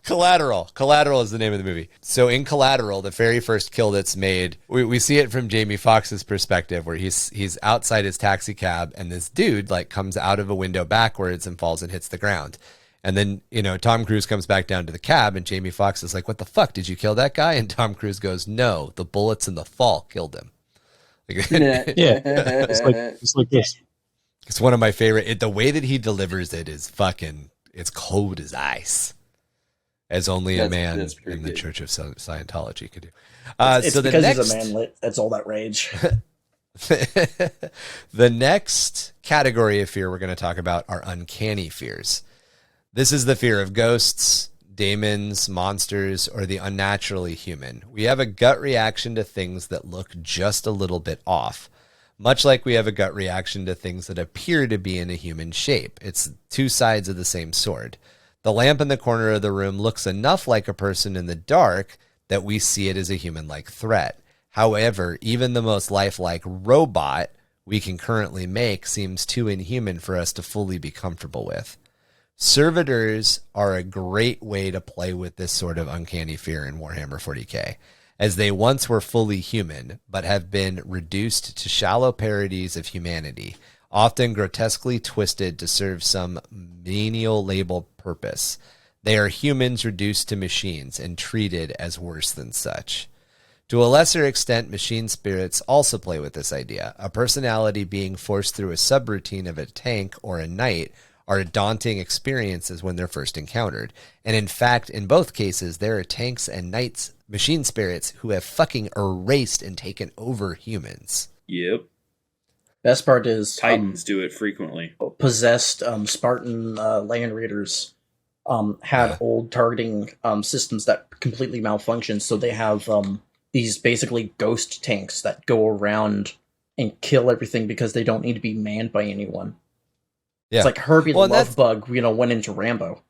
S1: Collateral. Collateral is the name of the movie. So in Collateral, the very first kill that's made, we see it from Jamie Foxx's perspective, where he's outside his taxi cab, and this dude like comes out of a window backwards and falls and hits the ground. And then, Tom Cruise comes back down to the cab, and Jamie Foxx is like, "What the fuck? Did you kill that guy?" And Tom Cruise goes, "No, the bullets in the fall killed him."
S2: Yeah, it's like this.
S1: It's one of my favorite. The way that he delivers it is it's cold as ice, as only a man in the Church of Scientology could do.
S3: It's so because he's a manlet. That's all that rage.
S1: The next category of fear we're going to talk about are uncanny fears. This is the fear of ghosts, demons, monsters, or the unnaturally human. We have a gut reaction to things that look just a little bit off, much like we have a gut reaction to things that appear to be in a human shape. It's two sides of the same sword. The lamp in the corner of the room looks enough like a person in the dark that we see it as a human-like threat. However, even the most lifelike robot we can currently make seems too inhuman for us to fully be comfortable with. Servitors are a great way to play with this sort of uncanny fear in Warhammer 40k, as they once were fully human, but have been reduced to shallow parodies of humanity, often grotesquely twisted to serve some menial label purpose. They are humans reduced to machines and treated as worse than such. To a lesser extent, machine spirits also play with this idea. A personality being forced through a subroutine of a tank or a knight are daunting experiences when they're first encountered. And in fact, in both cases, there are tanks and knights, machine spirits, who have fucking erased and taken over humans.
S4: Yep.
S3: Best part is
S4: Titans do it frequently.
S3: Possessed Spartan land raiders had old targeting systems that completely malfunctioned, so they have these basically ghost tanks that go around and kill everything because they don't need to be manned by anyone. Yeah. It's like Herbie the Love Bug, went into Rambo.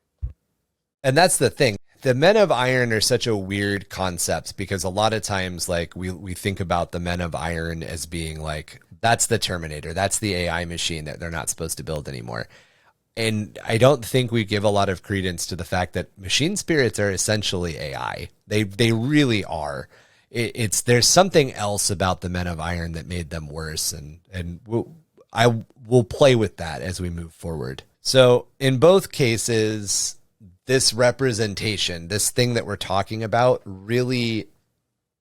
S1: And that's the thing. The Men of Iron are such a weird concept because a lot of times, like, we think about the Men of Iron as being like, that's the Terminator, that's the AI machine that they're not supposed to build anymore. And I don't think we give a lot of credence to the fact that machine spirits are essentially AI. They really are. There's something else about the Men of Iron that made them worse, and I will play with that as we move forward. So in both cases, this representation, this thing that we're talking about, really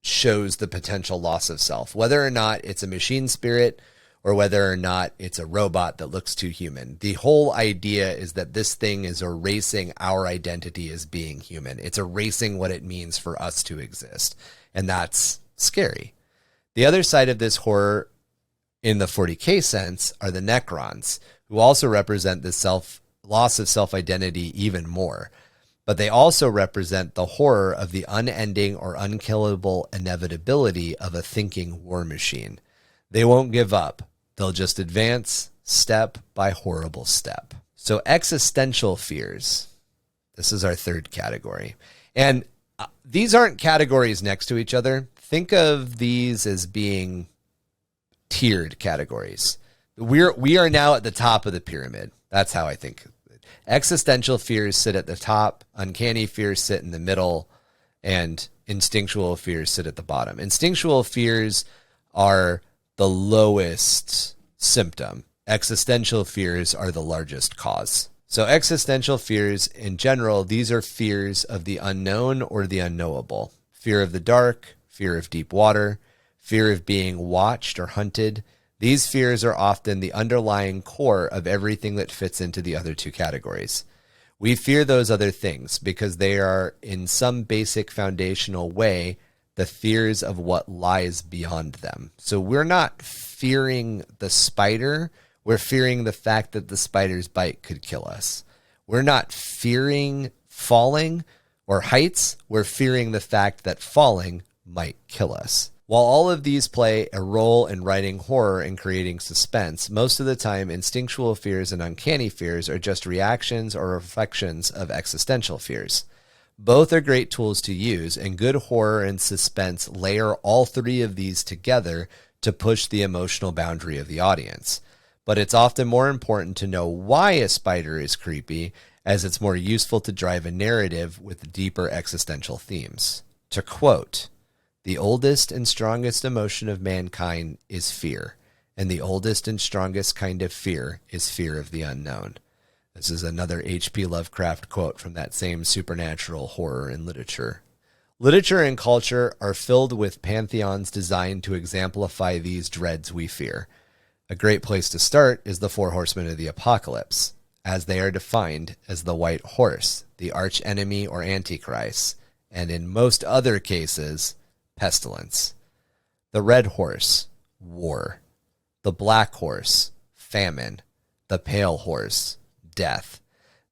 S1: shows the potential loss of self, whether or not it's a machine spirit or whether or not it's a robot that looks too human. The whole idea is that this thing is erasing our identity as being human. It's erasing what it means for us to exist. And that's scary. The other side of this horror in the 40k sense are the Necrons, who also represent the loss of self-identity even more. But they also represent the horror of the unending or unkillable inevitability of a thinking war machine. They won't give up. They'll just advance step by horrible step. So existential fears. This is our third category. And these aren't categories next to each other. Think of these as being tiered categories. We are now at the top of the pyramid. That's how I think. Existential fears sit at the top, uncanny fears sit in the middle, and instinctual fears sit at the bottom. Instinctual fears are the lowest symptom. Existential fears are the largest cause. So existential fears in general, these are fears of the unknown or the unknowable. Fear of the dark, fear of deep water, fear of being watched or hunted. These fears are often the underlying core of everything that fits into the other two categories. We fear those other things because they are, in some basic foundational way, the fears of what lies beyond them. So we're not fearing the spider. We're fearing the fact that the spider's bite could kill us. We're not fearing falling or heights. We're fearing the fact that falling might kill us. While all of these play a role in writing horror and creating suspense, most of the time instinctual fears and uncanny fears are just reactions or reflections of existential fears. Both are great tools to use, and good horror and suspense layer all three of these together to push the emotional boundary of the audience. But it's often more important to know why a spider is creepy, as it's more useful to drive a narrative with deeper existential themes. To quote, "The oldest and strongest emotion of mankind is fear, and the oldest and strongest kind of fear is fear of the unknown." This is another H.P. Lovecraft quote from that same supernatural horror in literature. Literature and culture are filled with pantheons designed to exemplify these dreads we fear. A great place to start is the Four Horsemen of the Apocalypse, as they are defined as the white horse, the archenemy or antichrist, and in most other cases, pestilence. The red horse, war. The black horse, famine. The pale horse, death.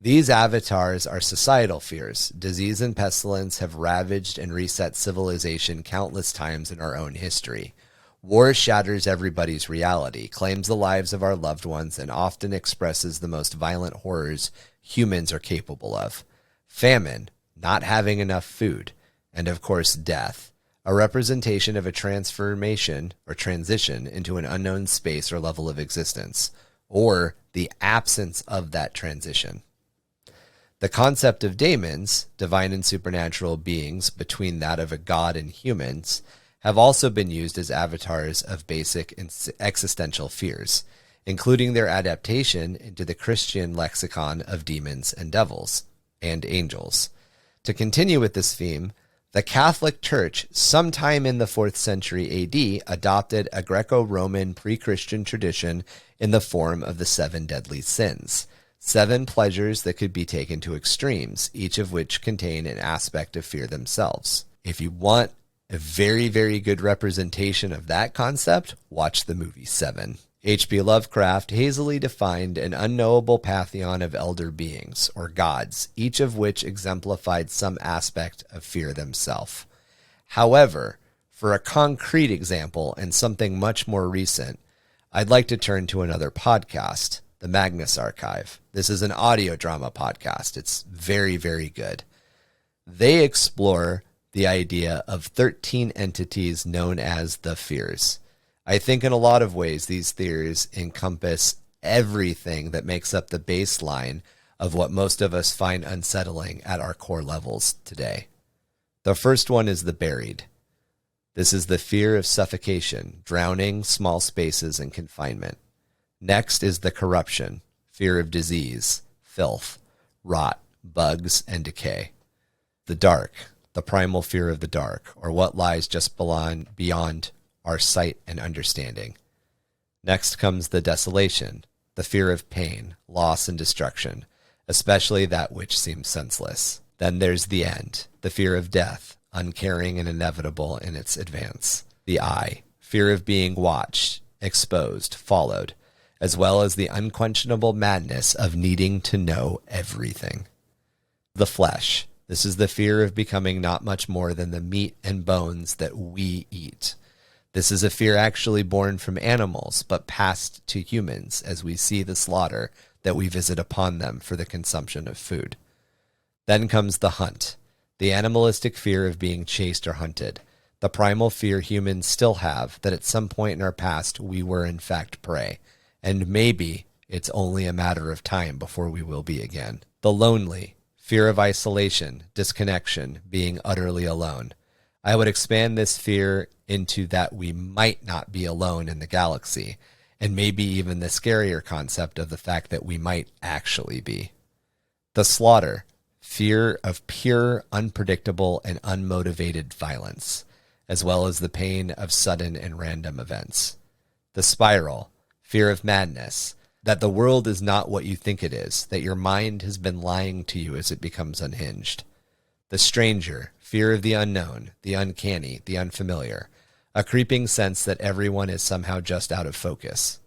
S1: These avatars are societal fears. Disease and pestilence have ravaged and reset civilization countless times in our own history. War shatters everybody's reality, claims the lives of our loved ones, and often expresses the most violent horrors humans are capable of. Famine, not having enough food, and of course death, a representation of a transformation or transition into an unknown space or level of existence, or the absence of that transition. The concept of daemons, divine and supernatural beings between that of a god and humans, have also been used as avatars of basic and existential fears, including their adaptation into the Christian lexicon of demons and devils, and angels. To continue with this theme, the Catholic Church, sometime in the 4th century AD, adopted a Greco-Roman pre-Christian tradition in the form of the 7 deadly sins, 7 pleasures that could be taken to extremes, each of which contain an aspect of fear themselves. If you want a very, very good representation of that concept, watch the movie Seven. H.P. Lovecraft hazily defined an unknowable pantheon of elder beings, or gods, each of which exemplified some aspect of fear themselves. However, for a concrete example and something much more recent, I'd like to turn to another podcast, the Magnus Archive. This is an audio drama podcast. It's very, very good. They explore the idea of 13 entities known as the fears. I think in a lot of ways, these fears encompass everything that makes up the baseline of what most of us find unsettling at our core levels today. The first one is the buried. This is the fear of suffocation, drowning, small spaces, and confinement. Next is the corruption, fear of disease, filth, rot, bugs, and decay. The dark, the primal fear of the dark, or what lies just beyond our sight and understanding. Next comes the desolation, the fear of pain, loss, and destruction, especially that which seems senseless. Then there's the end, the fear of death, uncaring and inevitable in its advance. The eye, fear of being watched, exposed, followed, as well as the unquenchable madness of needing to know everything. The flesh, this is the fear of becoming not much more than the meat and bones that we eat. This is a fear actually born from animals, but passed to humans as we see the slaughter that we visit upon them for the consumption of food. Then comes the hunt, the animalistic fear of being chased or hunted, the primal fear humans still have that at some point in our past we were in fact prey, and maybe it's only a matter of time before we will be again. The lonely, fear of isolation, disconnection, being utterly alone. I would expand this fear into that we might not be alone in the galaxy, and maybe even the scarier concept of the fact that we might actually be. The slaughter, fear of pure, unpredictable, and unmotivated violence. as well as the pain of sudden and random events. The spiral, fear of madness, that the world is not what you think it is, that your mind has been lying to you as it becomes unhinged. The stranger, fear of the unknown, the uncanny, the unfamiliar, a creeping sense that everyone is somehow just out of focus.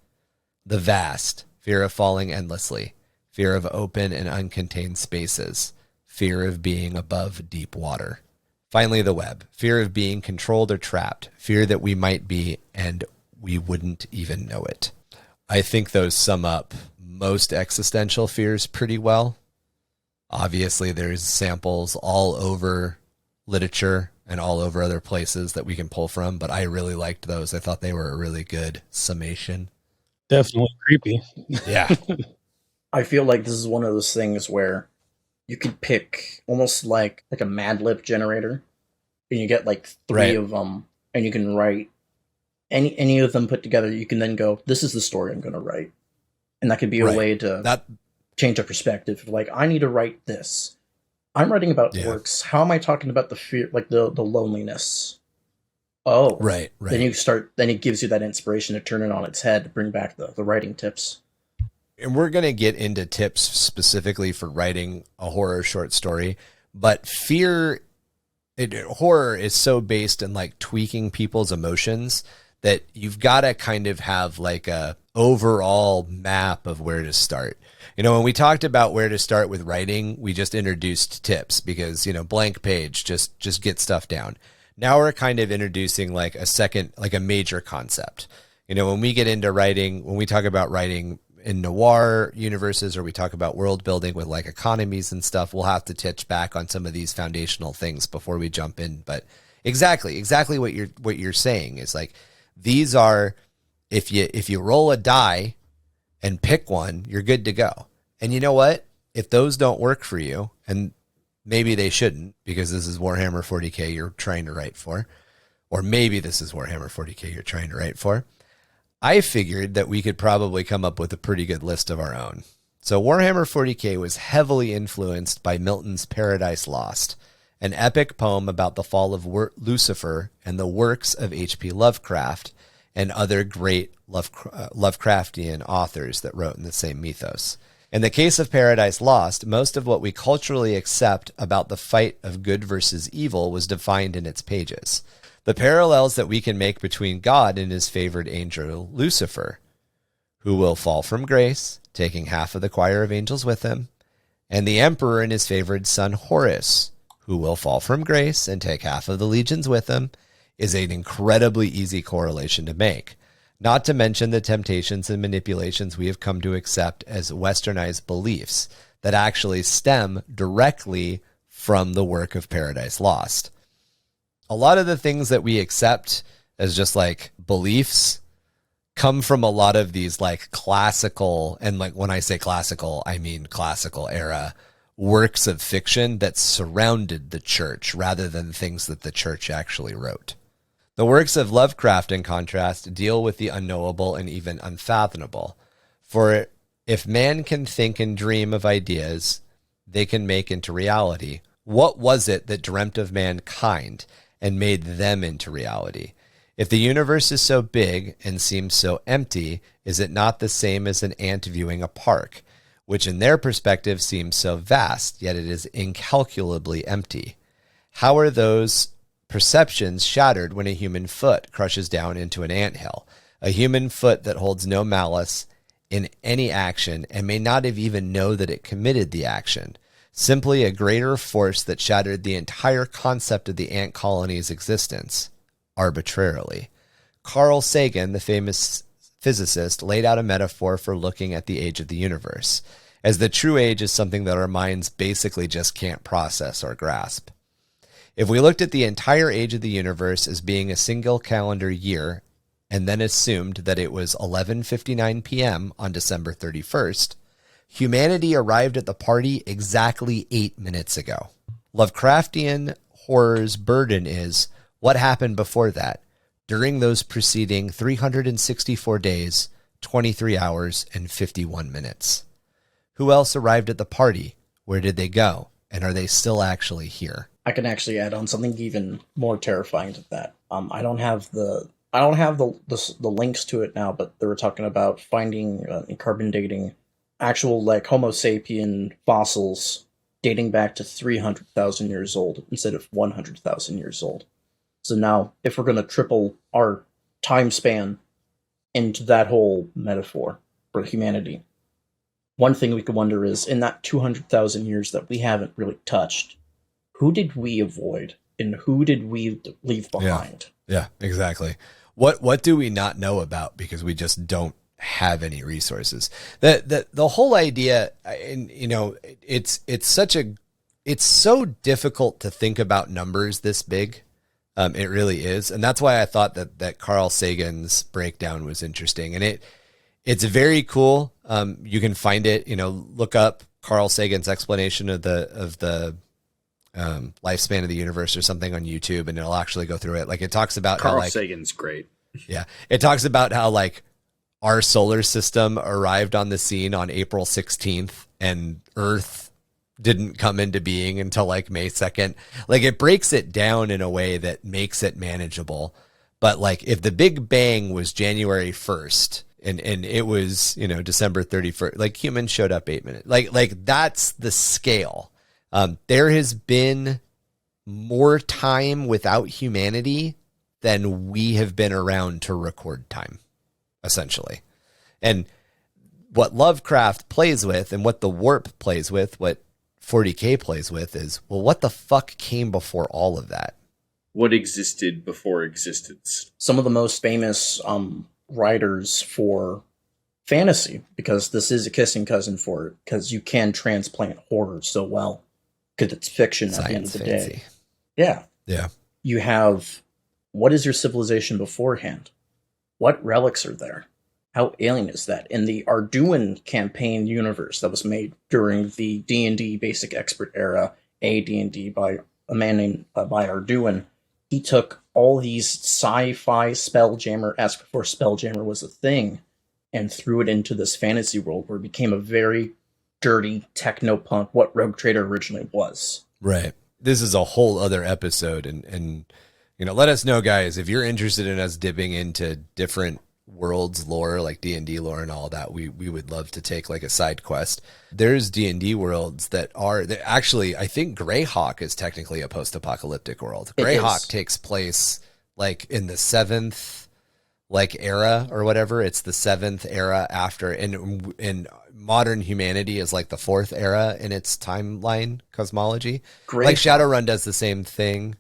S1: The vast, fear of falling endlessly, fear of open and uncontained spaces, fear of being above deep water. Finally, the web, fear of being controlled or trapped, fear that we might be and we wouldn't even know it. I think those sum up most existential fears pretty well. Obviously, there's samples all over literature and all over other places that we can pull from, but I really liked those. I thought they were a really good summation.
S2: Definitely creepy.
S1: Yeah.
S3: I feel like this is one of those things where you could pick almost like a Mad Lib generator, and you get like three of them, and you can write any of them put together. You can then go, this is the story I'm going to write. And that could be a way to change a perspective. Like, I need to write this. I'm writing about orcs. How am I talking about the fear, like the loneliness? Oh,
S1: right.
S3: Then it gives you that inspiration to turn it on its head, to bring back the writing tips.
S1: And we're going to get into tips specifically for writing a horror short story, but horror is so based in like tweaking people's emotions that you've got to kind of have like a overall map of where to start. You know, when we talked about where to start with writing, we just introduced tips because, you know, blank page, just get stuff down. Now we're kind of introducing like a major concept. You know, when we get into writing, when we talk about writing in noir universes, or we talk about world building with like economies and stuff, we'll have to touch back on some of these foundational things before we jump in. But exactly what you're saying is like, these are, if you roll a die and pick one, you're good to go. And you know what? If those don't work for you, and maybe they shouldn't, because this is Warhammer 40K you're trying to write for, or maybe this is Warhammer 40K you're trying to write for, I figured that we could probably come up with a pretty good list of our own. So Warhammer 40K was heavily influenced by Milton's Paradise Lost, an epic poem about the fall of Lucifer and the works of H.P. Lovecraft and other great Lovecraftian authors that wrote in the same mythos. In the case of Paradise Lost, most of what we culturally accept about the fight of good versus evil was defined in its pages. The parallels that we can make between God and his favored angel Lucifer, who will fall from grace, taking half of the choir of angels with him, and the emperor and his favored son Horus, who will fall from grace and take half of the legions with him, is an incredibly easy correlation to make. Not to mention the temptations and manipulations we have come to accept as westernized beliefs that actually stem directly from the work of Paradise Lost. A lot of the things that we accept as just like beliefs come from a lot of these like classical, and like when I say classical, I mean classical era works of fiction that surrounded the church rather than things that the church actually wrote. The works of Lovecraft, in contrast, deal with the unknowable and even unfathomable. For if man can think and dream of ideas they can make into reality, what was it that dreamt of mankind and made them into reality? If the universe is so big and seems so empty, is it not the same as an ant viewing a park, which in their perspective seems so vast, yet it is incalculably empty? How are those perceptions shattered when a human foot crushes down into an anthill? A human foot that holds no malice in any action and may not have even know that it committed the action. Simply a greater force that shattered the entire concept of the ant colony's existence, arbitrarily. Carl Sagan, the famous physicist, laid out a metaphor for looking at the age of the universe, as the true age is something that our minds basically just can't process or grasp. If we looked at the entire age of the universe as being a single calendar year, and then assumed that it was 11:59 p.m. on December 31st, humanity arrived at the party exactly 8 minutes ago. Lovecraftian horror's burden is what happened before that, during those preceding 364 days, 23 hours, and 51 minutes. Who else arrived at the party? Where did they go? And are they still actually here?
S3: I can actually add on something even more terrifying to that. I don't have the links to it now, but they were talking about finding and carbon dating actual like Homo sapien fossils dating back to 300,000 years old instead of 100,000 years old. So now, if we're going to triple our time span into that whole metaphor for humanity, one thing we could wonder is, in that 200,000 years that we haven't really touched, who did we avoid and who did we leave behind?
S1: Yeah, exactly. What do we not know about because we just don't have any resources? The whole idea, and you know, it's so difficult to think about numbers this big. It really is, and that's why I thought that Carl Sagan's breakdown was interesting, and it's very cool. You can find it, you know, look up Carl Sagan's explanation of the lifespan of the universe or something on YouTube, and it'll actually go through it. Like, it talks about
S4: Carl
S1: how, like,
S4: Sagan's great.
S1: Yeah. It talks about how, like, our solar system arrived on the scene on April 16th and Earth didn't come into being until like May 2nd. Like, it breaks it down in a way that makes it manageable. But like, if the Big Bang was January 1st and it was, you know, December 31st, like, humans showed up 8 minutes. Like that's the scale. There has been more time without humanity than we have been around to record time, essentially. And what Lovecraft plays with and what the Warp plays with, what 40K plays with is, well, what the fuck came before all of that?
S4: What existed before existence?
S3: Some of the most famous writers for fantasy, because this is a kissing cousin for it, because you can transplant horror so well, because it's fiction at the end of the day. Yeah.
S1: Yeah.
S3: You have, what is your civilization beforehand? What relics are there? How alien is that? In the Arduin campaign universe that was made during the D&D Basic Expert era, AD&D by a man named by Arduin, he took all these sci-fi Spelljammer-esque, before Spelljammer was a thing, and threw it into this fantasy world where it became a very dirty techno-punk, what Rogue Trader originally was.
S1: Right. This is a whole other episode, and you know, let us know, guys, if you're interested in us dipping into different worlds lore, like D&D lore and all that. We would love to take like a side quest. There's D&D worlds that actually, I think Greyhawk is technically a post-apocalyptic world. Greyhawk takes place like in the seventh like era or whatever. It's the seventh era after, and modern humanity is like the fourth era in its timeline cosmology. Greyhawk. Like Shadowrun does the same thing.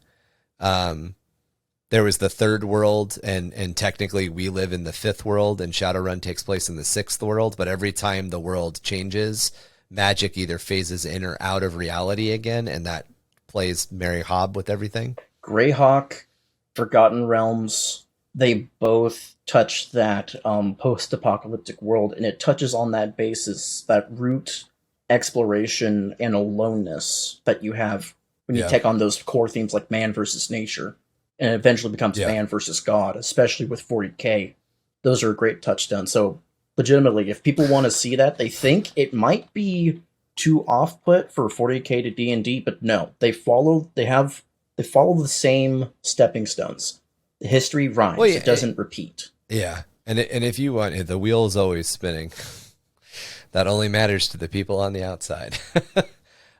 S1: There was the third world, and technically we live in the fifth world, and Shadowrun takes place in the sixth world. But every time the world changes, magic either phases in or out of reality again, and that plays Mary Hobb with everything.
S3: Greyhawk, Forgotten Realms, they both touch that post-apocalyptic world, and it touches on that basis, that root exploration and aloneness that you have when you take on those core themes like man versus nature. And it eventually becomes man versus God, especially with 40K. Those are a great touchdown. So, legitimately, if people want to see that, they think it might be too off-put for 40K to D&D, but no, they follow the same stepping stones. The history rhymes; it doesn't repeat.
S1: Yeah, and if you want, the wheel is always spinning. That only matters to the people on the outside.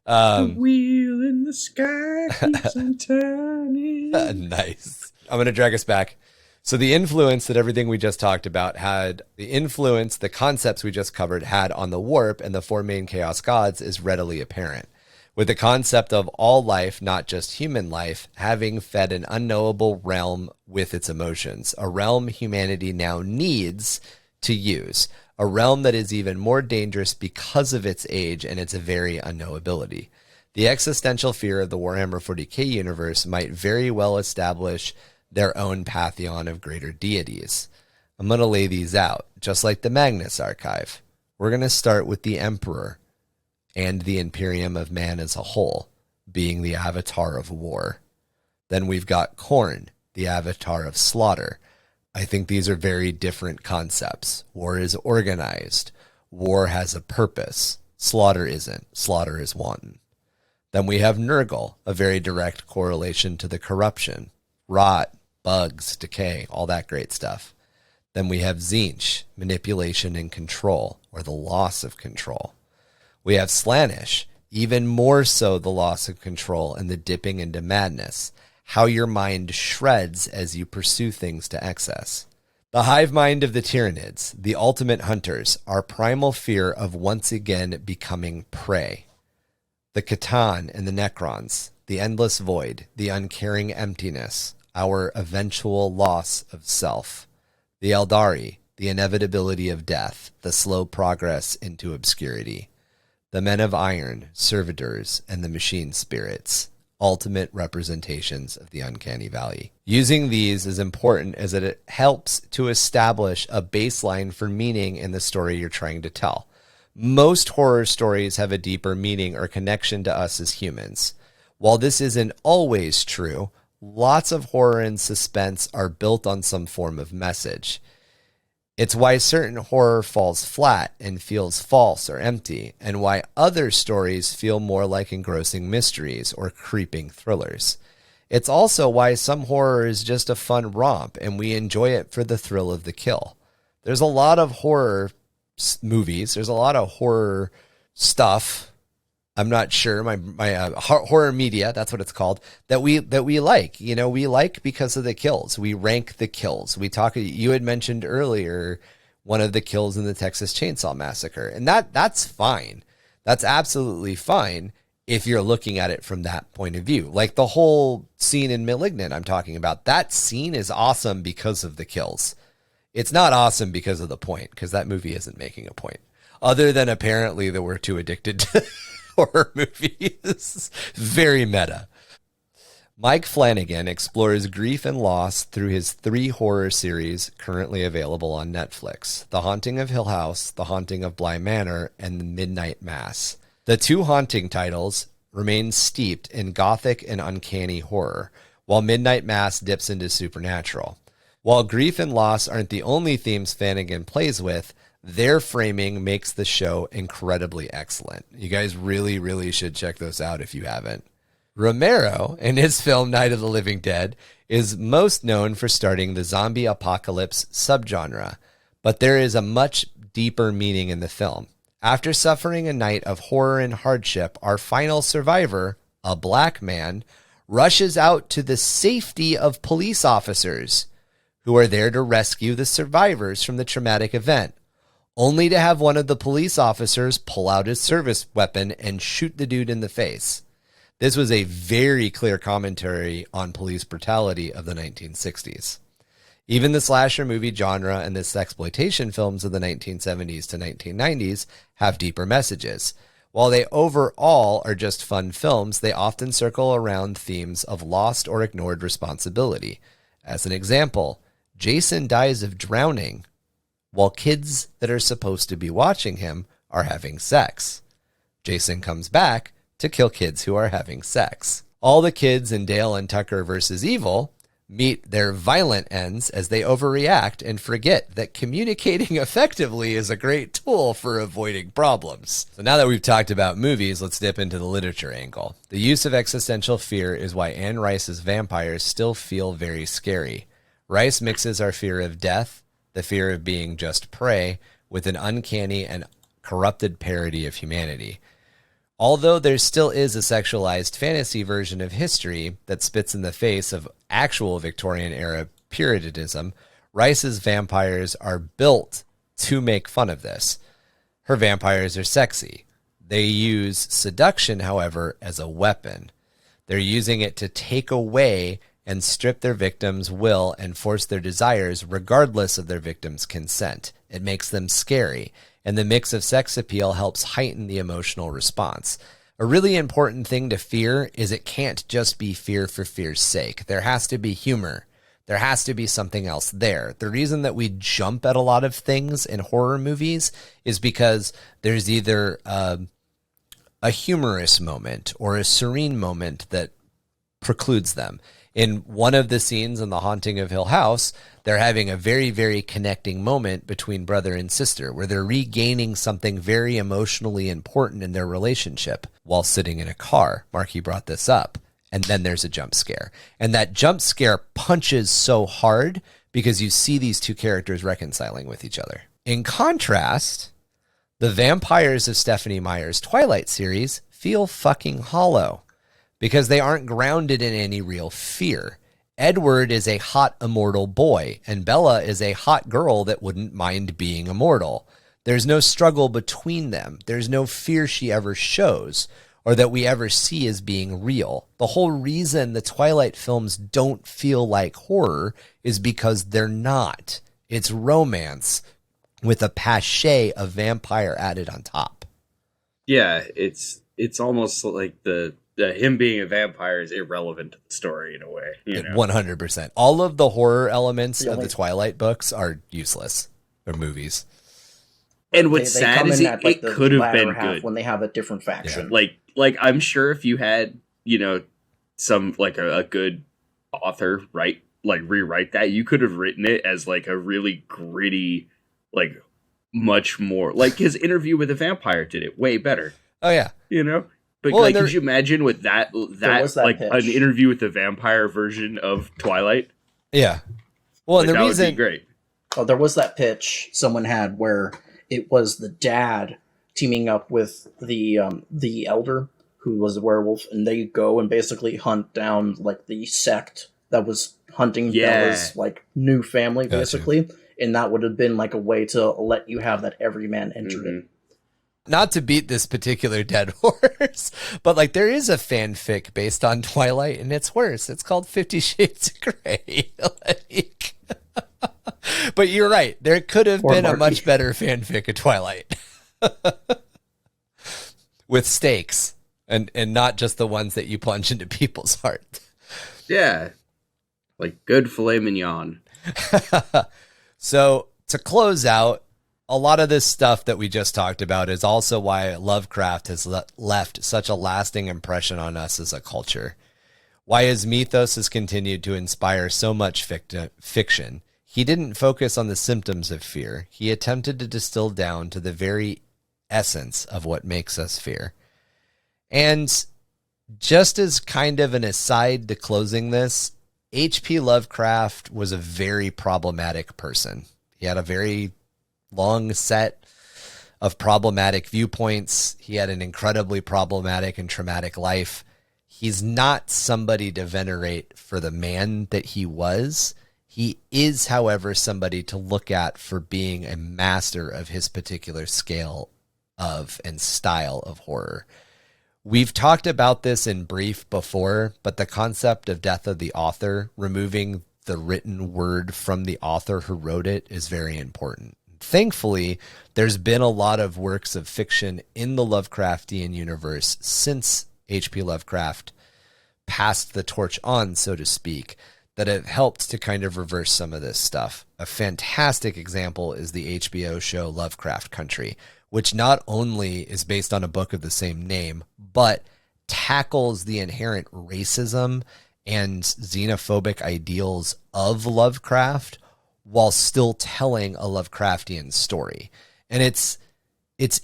S4: The wheel in the sky keeps on turning.
S1: Nice. I'm going to drag us back. So the influence that everything we just talked about had, the concepts we just covered had on the warp and the four main chaos gods is readily apparent. With the concept of all life, not just human life, having fed an unknowable realm with its emotions, a realm humanity now needs to use. A realm that is even more dangerous because of its age and its very unknowability. The existential fear of the Warhammer 40K universe might very well establish their own pantheon of greater deities. I'm going to lay these out, just like the Magnus Archive. We're going to start with the Emperor and the Imperium of Man as a whole, being the avatar of war. Then we've got Khorne, the avatar of slaughter. I think these are very different concepts. War is organized. War has a purpose. Slaughter isn't. Slaughter is wanton. Then we have Nurgle, a very direct correlation to the corruption. Rot, bugs, decay, all that great stuff. Then we have Zinch, manipulation and control, or the loss of control. We have Slanish, even more so the loss of control and the dipping into madness, how your mind shreds as you pursue things to excess. The hive mind of the Tyranids, the ultimate hunters, our primal fear of once again becoming prey. The Catan and the Necrons, the endless void, the uncaring emptiness, our eventual loss of self. The Eldari, the inevitability of death, the slow progress into obscurity. The men of iron, servitors, and the machine spirits, ultimate representations of the uncanny valley. Using these is important as it helps to establish a baseline for meaning in the story you're trying to tell. Most horror stories have a deeper meaning or connection to us as humans. While this isn't always true, lots of horror and suspense are built on some form of message. It's why certain horror falls flat and feels false or empty, and why other stories feel more like engrossing mysteries or creeping thrillers. It's also why some horror is just a fun romp, and we enjoy it for the thrill of the kill. There's a lot of horror movies, there's a lot of horror stuff, I'm not sure, my horror media, that's what it's called, that we like. You know, we like because of the kills. We rank the kills. You had mentioned earlier one of the kills in the Texas Chainsaw Massacre, and that's fine. That's absolutely fine if you're looking at it from that point of view. Like the whole scene in Malignant I'm talking about, that scene is awesome because of the kills. It's not awesome because of the point, because that movie isn't making a point. Other than apparently that we're too addicted to horror movies. Very meta. Mike Flanagan explores grief and loss through his 3 horror series currently available on Netflix: The Haunting of Hill House, The Haunting of Bly Manor, and The Midnight Mass. The 2 Haunting titles remain steeped in gothic and uncanny horror, while Midnight Mass dips into supernatural. While grief and loss aren't the only themes Flanagan plays with, their framing makes the show incredibly excellent. You guys really, really should check those out if you haven't. Romero, in his film Night of the Living Dead, is most known for starting the zombie apocalypse subgenre, but there is a much deeper meaning in the film. After suffering a night of horror and hardship, our final survivor, a black man, rushes out to the safety of police officers who are there to rescue the survivors from the traumatic event, only to have one of the police officers pull out his service weapon and shoot the dude in the face. This was a very clear commentary on police brutality of the 1960s. Even the slasher movie genre and the sexploitation films of the 1970s to 1990s have deeper messages. While they overall are just fun films, they often circle around themes of lost or ignored responsibility. As an example, Jason dies of drowning, while kids that are supposed to be watching him are having sex. Jason comes back to kill kids who are having sex. All the kids in Dale and Tucker vs. Evil meet their violent ends as they overreact and forget that communicating effectively is a great tool for avoiding problems. So now that we've talked about movies, let's dip into the literature angle. The use of existential fear is why Anne Rice's vampires still feel very scary. Rice mixes our fear of death, the fear of being just prey, with an uncanny and corrupted parody of humanity. Although there still is a sexualized fantasy version of history that spits in the face of actual Victorian-era Puritanism, Rice's vampires are built to make fun of this. Her vampires are sexy. They use seduction, however, as a weapon. They're using it to take away and strip their victims' will and force their desires regardless of their victims' consent. It makes them scary, and the mix of sex appeal helps heighten the emotional response. A really important thing to fear is it can't just be fear for fear's sake. There has to be humor. There has to be something else there. The reason that we jump at a lot of things in horror movies is because there's either a humorous moment or a serene moment that precludes them. In one of the scenes in The Haunting of Hill House, they're having a very, very connecting moment between brother and sister where they're regaining something very emotionally important in their relationship while sitting in a car. Marky brought this up. and then there's a jump scare. And that jump scare punches so hard because you see these two characters reconciling with each other. In contrast, the vampires of Stephenie Meyer's Twilight series feel fucking hollow because they aren't grounded in any real fear. Edward is a hot immortal boy, and Bella is a hot girl that wouldn't mind being immortal. There's no struggle between them. There's no fear she ever shows or that we ever see as being real. The whole reason the Twilight films don't feel like horror is because they're not. It's romance with a pache of vampire added on top.
S4: Yeah, it's almost like the him being a vampire is irrelevant to the story in a way.
S1: 100%. All of the horror elements of the Twilight books are useless, or movies.
S4: And what's sad is it could have been good
S3: when they have a different faction.
S4: Yeah. Like I'm sure if you had, some like a good author rewrite that, you could have written it as like a really gritty, like much more like his Interview with a Vampire did it way better.
S1: Oh yeah.
S4: But could you imagine with that like pitch. An Interview with the Vampire version of Twilight?
S1: Yeah. Well, and the reason
S4: would be great.
S3: Oh, there was that pitch someone had where it was the dad teaming up with the elder who was a werewolf, and they go and basically hunt down like the sect that was hunting Bella's like new family, basically. And that would have been like a way to let you have that everyman entered it.
S1: Not to beat this particular dead horse, but like there is a fanfic based on Twilight, and it's worse. It's called 50 Shades of Grey. But you're right. There could have been Marky. A much better fanfic of Twilight. With stakes and not just the ones that you plunge into people's heart.
S4: Yeah. Like good filet mignon.
S1: So to close out, a lot of this stuff that we just talked about is also why Lovecraft has left such a lasting impression on us as a culture. Why his mythos has continued to inspire so much fiction. He didn't focus on the symptoms of fear. He attempted to distill down to the very essence of what makes us fear. And just as kind of an aside to closing this, H.P. Lovecraft was a very problematic person. He had a very long set of problematic viewpoints. He had an incredibly problematic and traumatic life. He's not somebody to venerate for the man that he was. He is, however, somebody to look at for being a master of his particular scale of and style of horror. We've talked about this in brief before, but the concept of death of the author, removing the written word from the author who wrote it, is very important. Thankfully, there's been a lot of works of fiction in the Lovecraftian universe since H.P. Lovecraft passed the torch on, so to speak, that have helped to kind of reverse some of this stuff. A fantastic example is the HBO show Lovecraft Country, which not only is based on a book of the same name, but tackles the inherent racism and xenophobic ideals of Lovecraft while still telling a Lovecraftian story. And it's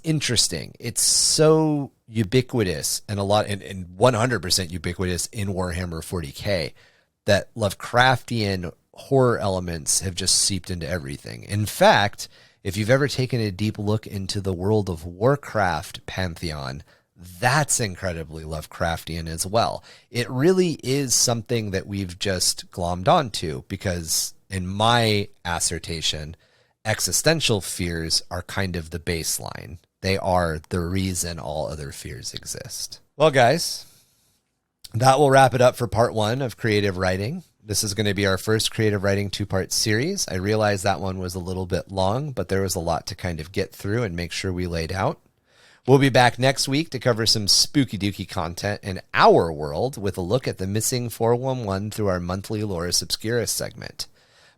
S1: interesting. It's so ubiquitous and 100% ubiquitous in Warhammer 40K that Lovecraftian horror elements have just seeped into everything. In fact, if you've ever taken a deep look into the World of Warcraft pantheon, that's incredibly Lovecraftian as well. It really is something that we've just glommed onto because, in my assertion, existential fears are kind of the baseline. They are the reason all other fears exist. Well, guys, that will wrap it up for part 1 of creative writing. This is going to be our first creative writing 2-part series. I realize that one was a little bit long, but there was a lot to kind of get through and make sure we laid out. We'll be back next week to cover some spooky dooky content in our world with a look at the missing 411 through our monthly Loris Obscurus segment.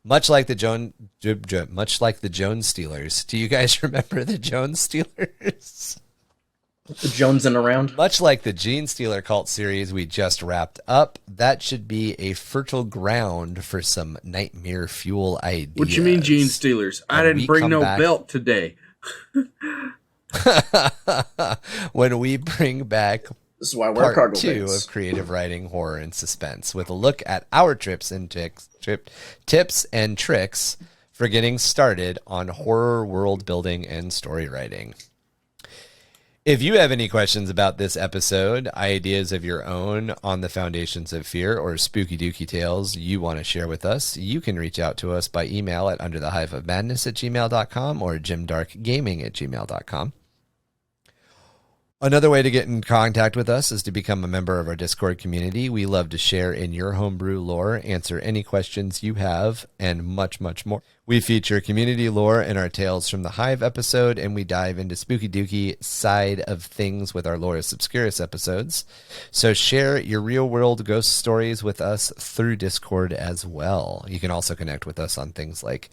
S1: Much like the Jones Steelers. Do you guys remember the Jones Steelers?
S3: The Jones and around.
S1: Much like the Gene Stealer cult series we just wrapped up, that should be a fertile ground for some nightmare fuel ideas.
S4: What you mean, Gene Stealers? I didn't bring no belt today.
S1: When we bring back
S3: This is why I wear
S1: part
S3: cargo
S1: 2
S3: pants.
S1: of creative writing, horror, and suspense, with a look at our tips and tricks for getting started on horror world building and story writing. If you have any questions about this episode, ideas of your own on the foundations of fear, or spooky dooky tales you want to share with us, you can reach out to us by email at underthehiveofmadness@gmail.com or jimdarkgaming@gmail.com. Another way to get in contact with us is to become a member of our Discord community. We love to share in your homebrew lore, answer any questions you have, and much, much more. We feature community lore in our Tales from the Hive episode, and we dive into spooky dooky side of things with our Lore Obscurus episodes. So share your real-world ghost stories with us through Discord as well. You can also connect with us on things like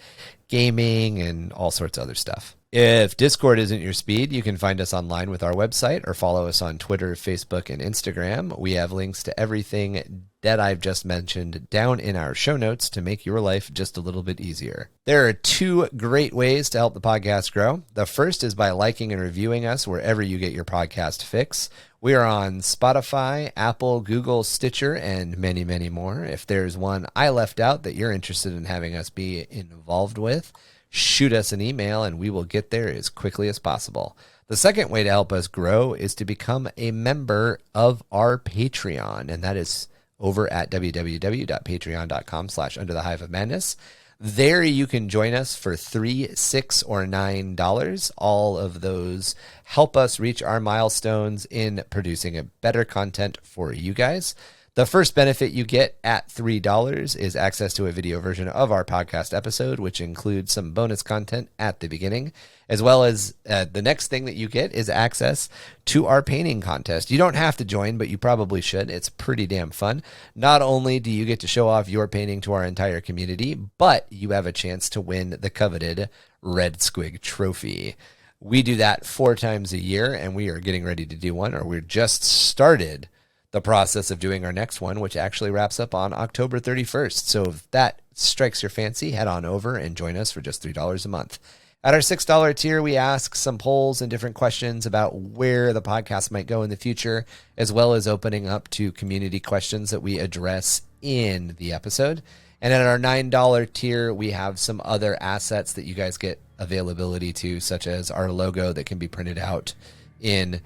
S1: gaming and all sorts of other stuff. If Discord isn't your speed, you can find us online with our website or follow us on Twitter, Facebook, and Instagram. We have links to everything that I've just mentioned down in our show notes to make your life just a little bit easier. There are 2 great ways to help the podcast grow. The first is by liking and reviewing us wherever you get your podcast fix. We are on Spotify, Apple, Google, Stitcher, and many, many more. If there's one I left out that you're interested in having us be involved with, shoot us an email and we will get there as quickly as possible. The second way to help us grow is to become a member of our Patreon, and that is over at www.patreon.com/underthehiveofmadness. There you can join us for $3, $6, or $9. All of those help us reach our milestones in producing a better content for you guys. The first benefit you get at $3 is access to a video version of our podcast episode, which includes some bonus content at the beginning, as well as the next thing that you get is access to our painting contest. You don't have to join, but you probably should. It's pretty damn fun. Not only do you get to show off your painting to our entire community, but you have a chance to win the coveted Red Squig Trophy. We do that 4 times a year, and we are getting ready to do one, or we're just started the process of doing our next one, which actually wraps up on October 31st. So if that strikes your fancy, head on over and join us for just $3 a month. At our $6 tier, we ask some polls and different questions about where the podcast might go in the future, as well as opening up to community questions that we address in the episode. And at our $9 tier, we have some other assets that you guys get availability to, such as our logo that can be printed out in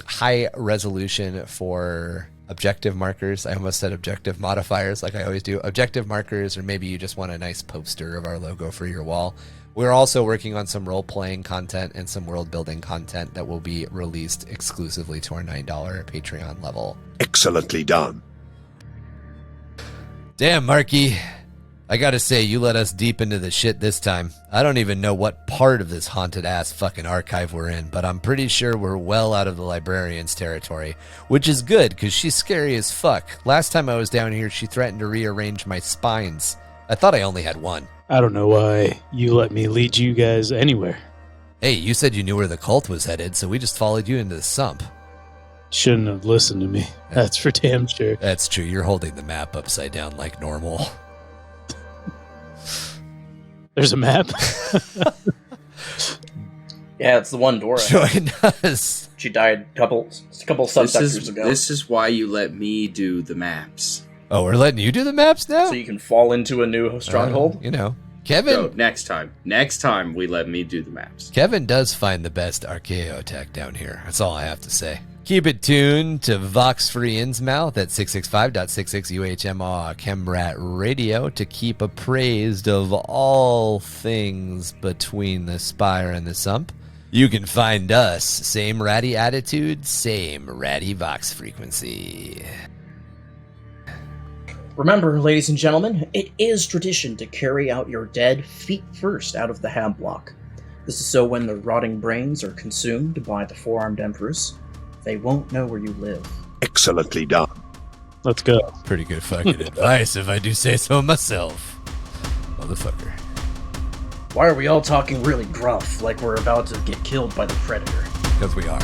S1: high resolution for objective markers. I almost said objective modifiers like I always do. Objective markers, or maybe you just want a nice poster of our logo for your wall. We're also working on some role-playing content and some world-building content that will be released exclusively to our $9 Patreon level.
S6: Excellently done.
S1: Damn, Marky. I gotta say, you let us deep into the shit this time. I don't even know what part of this haunted-ass fucking archive we're in, but I'm pretty sure we're well out of the librarian's territory, which is good, because she's scary as fuck. Last time I was down here, she threatened to rearrange my spines. I thought I only had one.
S2: I don't know why you let me lead you guys anywhere.
S1: Hey, you said you knew where the cult was headed, so we just followed you into the sump.
S2: Shouldn't have listened to me. That's for damn sure.
S1: That's true. You're holding the map upside down like normal.
S2: There's a map?
S3: Yeah, it's the one Dora.
S1: Join us.
S3: She died a couple subsectors ago.
S7: This is why you let me do the maps.
S1: Oh, we're letting you do the maps now?
S3: So you can fall into a new stronghold?
S1: Kevin.
S7: So next time we let me do the maps.
S1: Kevin does find the best archaeo tech down here. That's all I have to say. Keep it tuned to Vox Free Innsmouth at 665.66 UHMR Chemrat Radio to keep appraised of all things between the spire and the sump. You can find us, same ratty attitude, same ratty Vox frequency.
S3: Remember, ladies and gentlemen, it is tradition to carry out your dead feet first out of the hab block. This is so when the rotting brains are consumed by the four-armed emperors, they won't know where you live.
S6: Excellently done.
S2: Let's go.
S1: Pretty good fucking advice, if I do say so myself. Motherfucker.
S3: Why are we all talking really gruff, like we're about to get killed by the Predator?
S1: Because we are.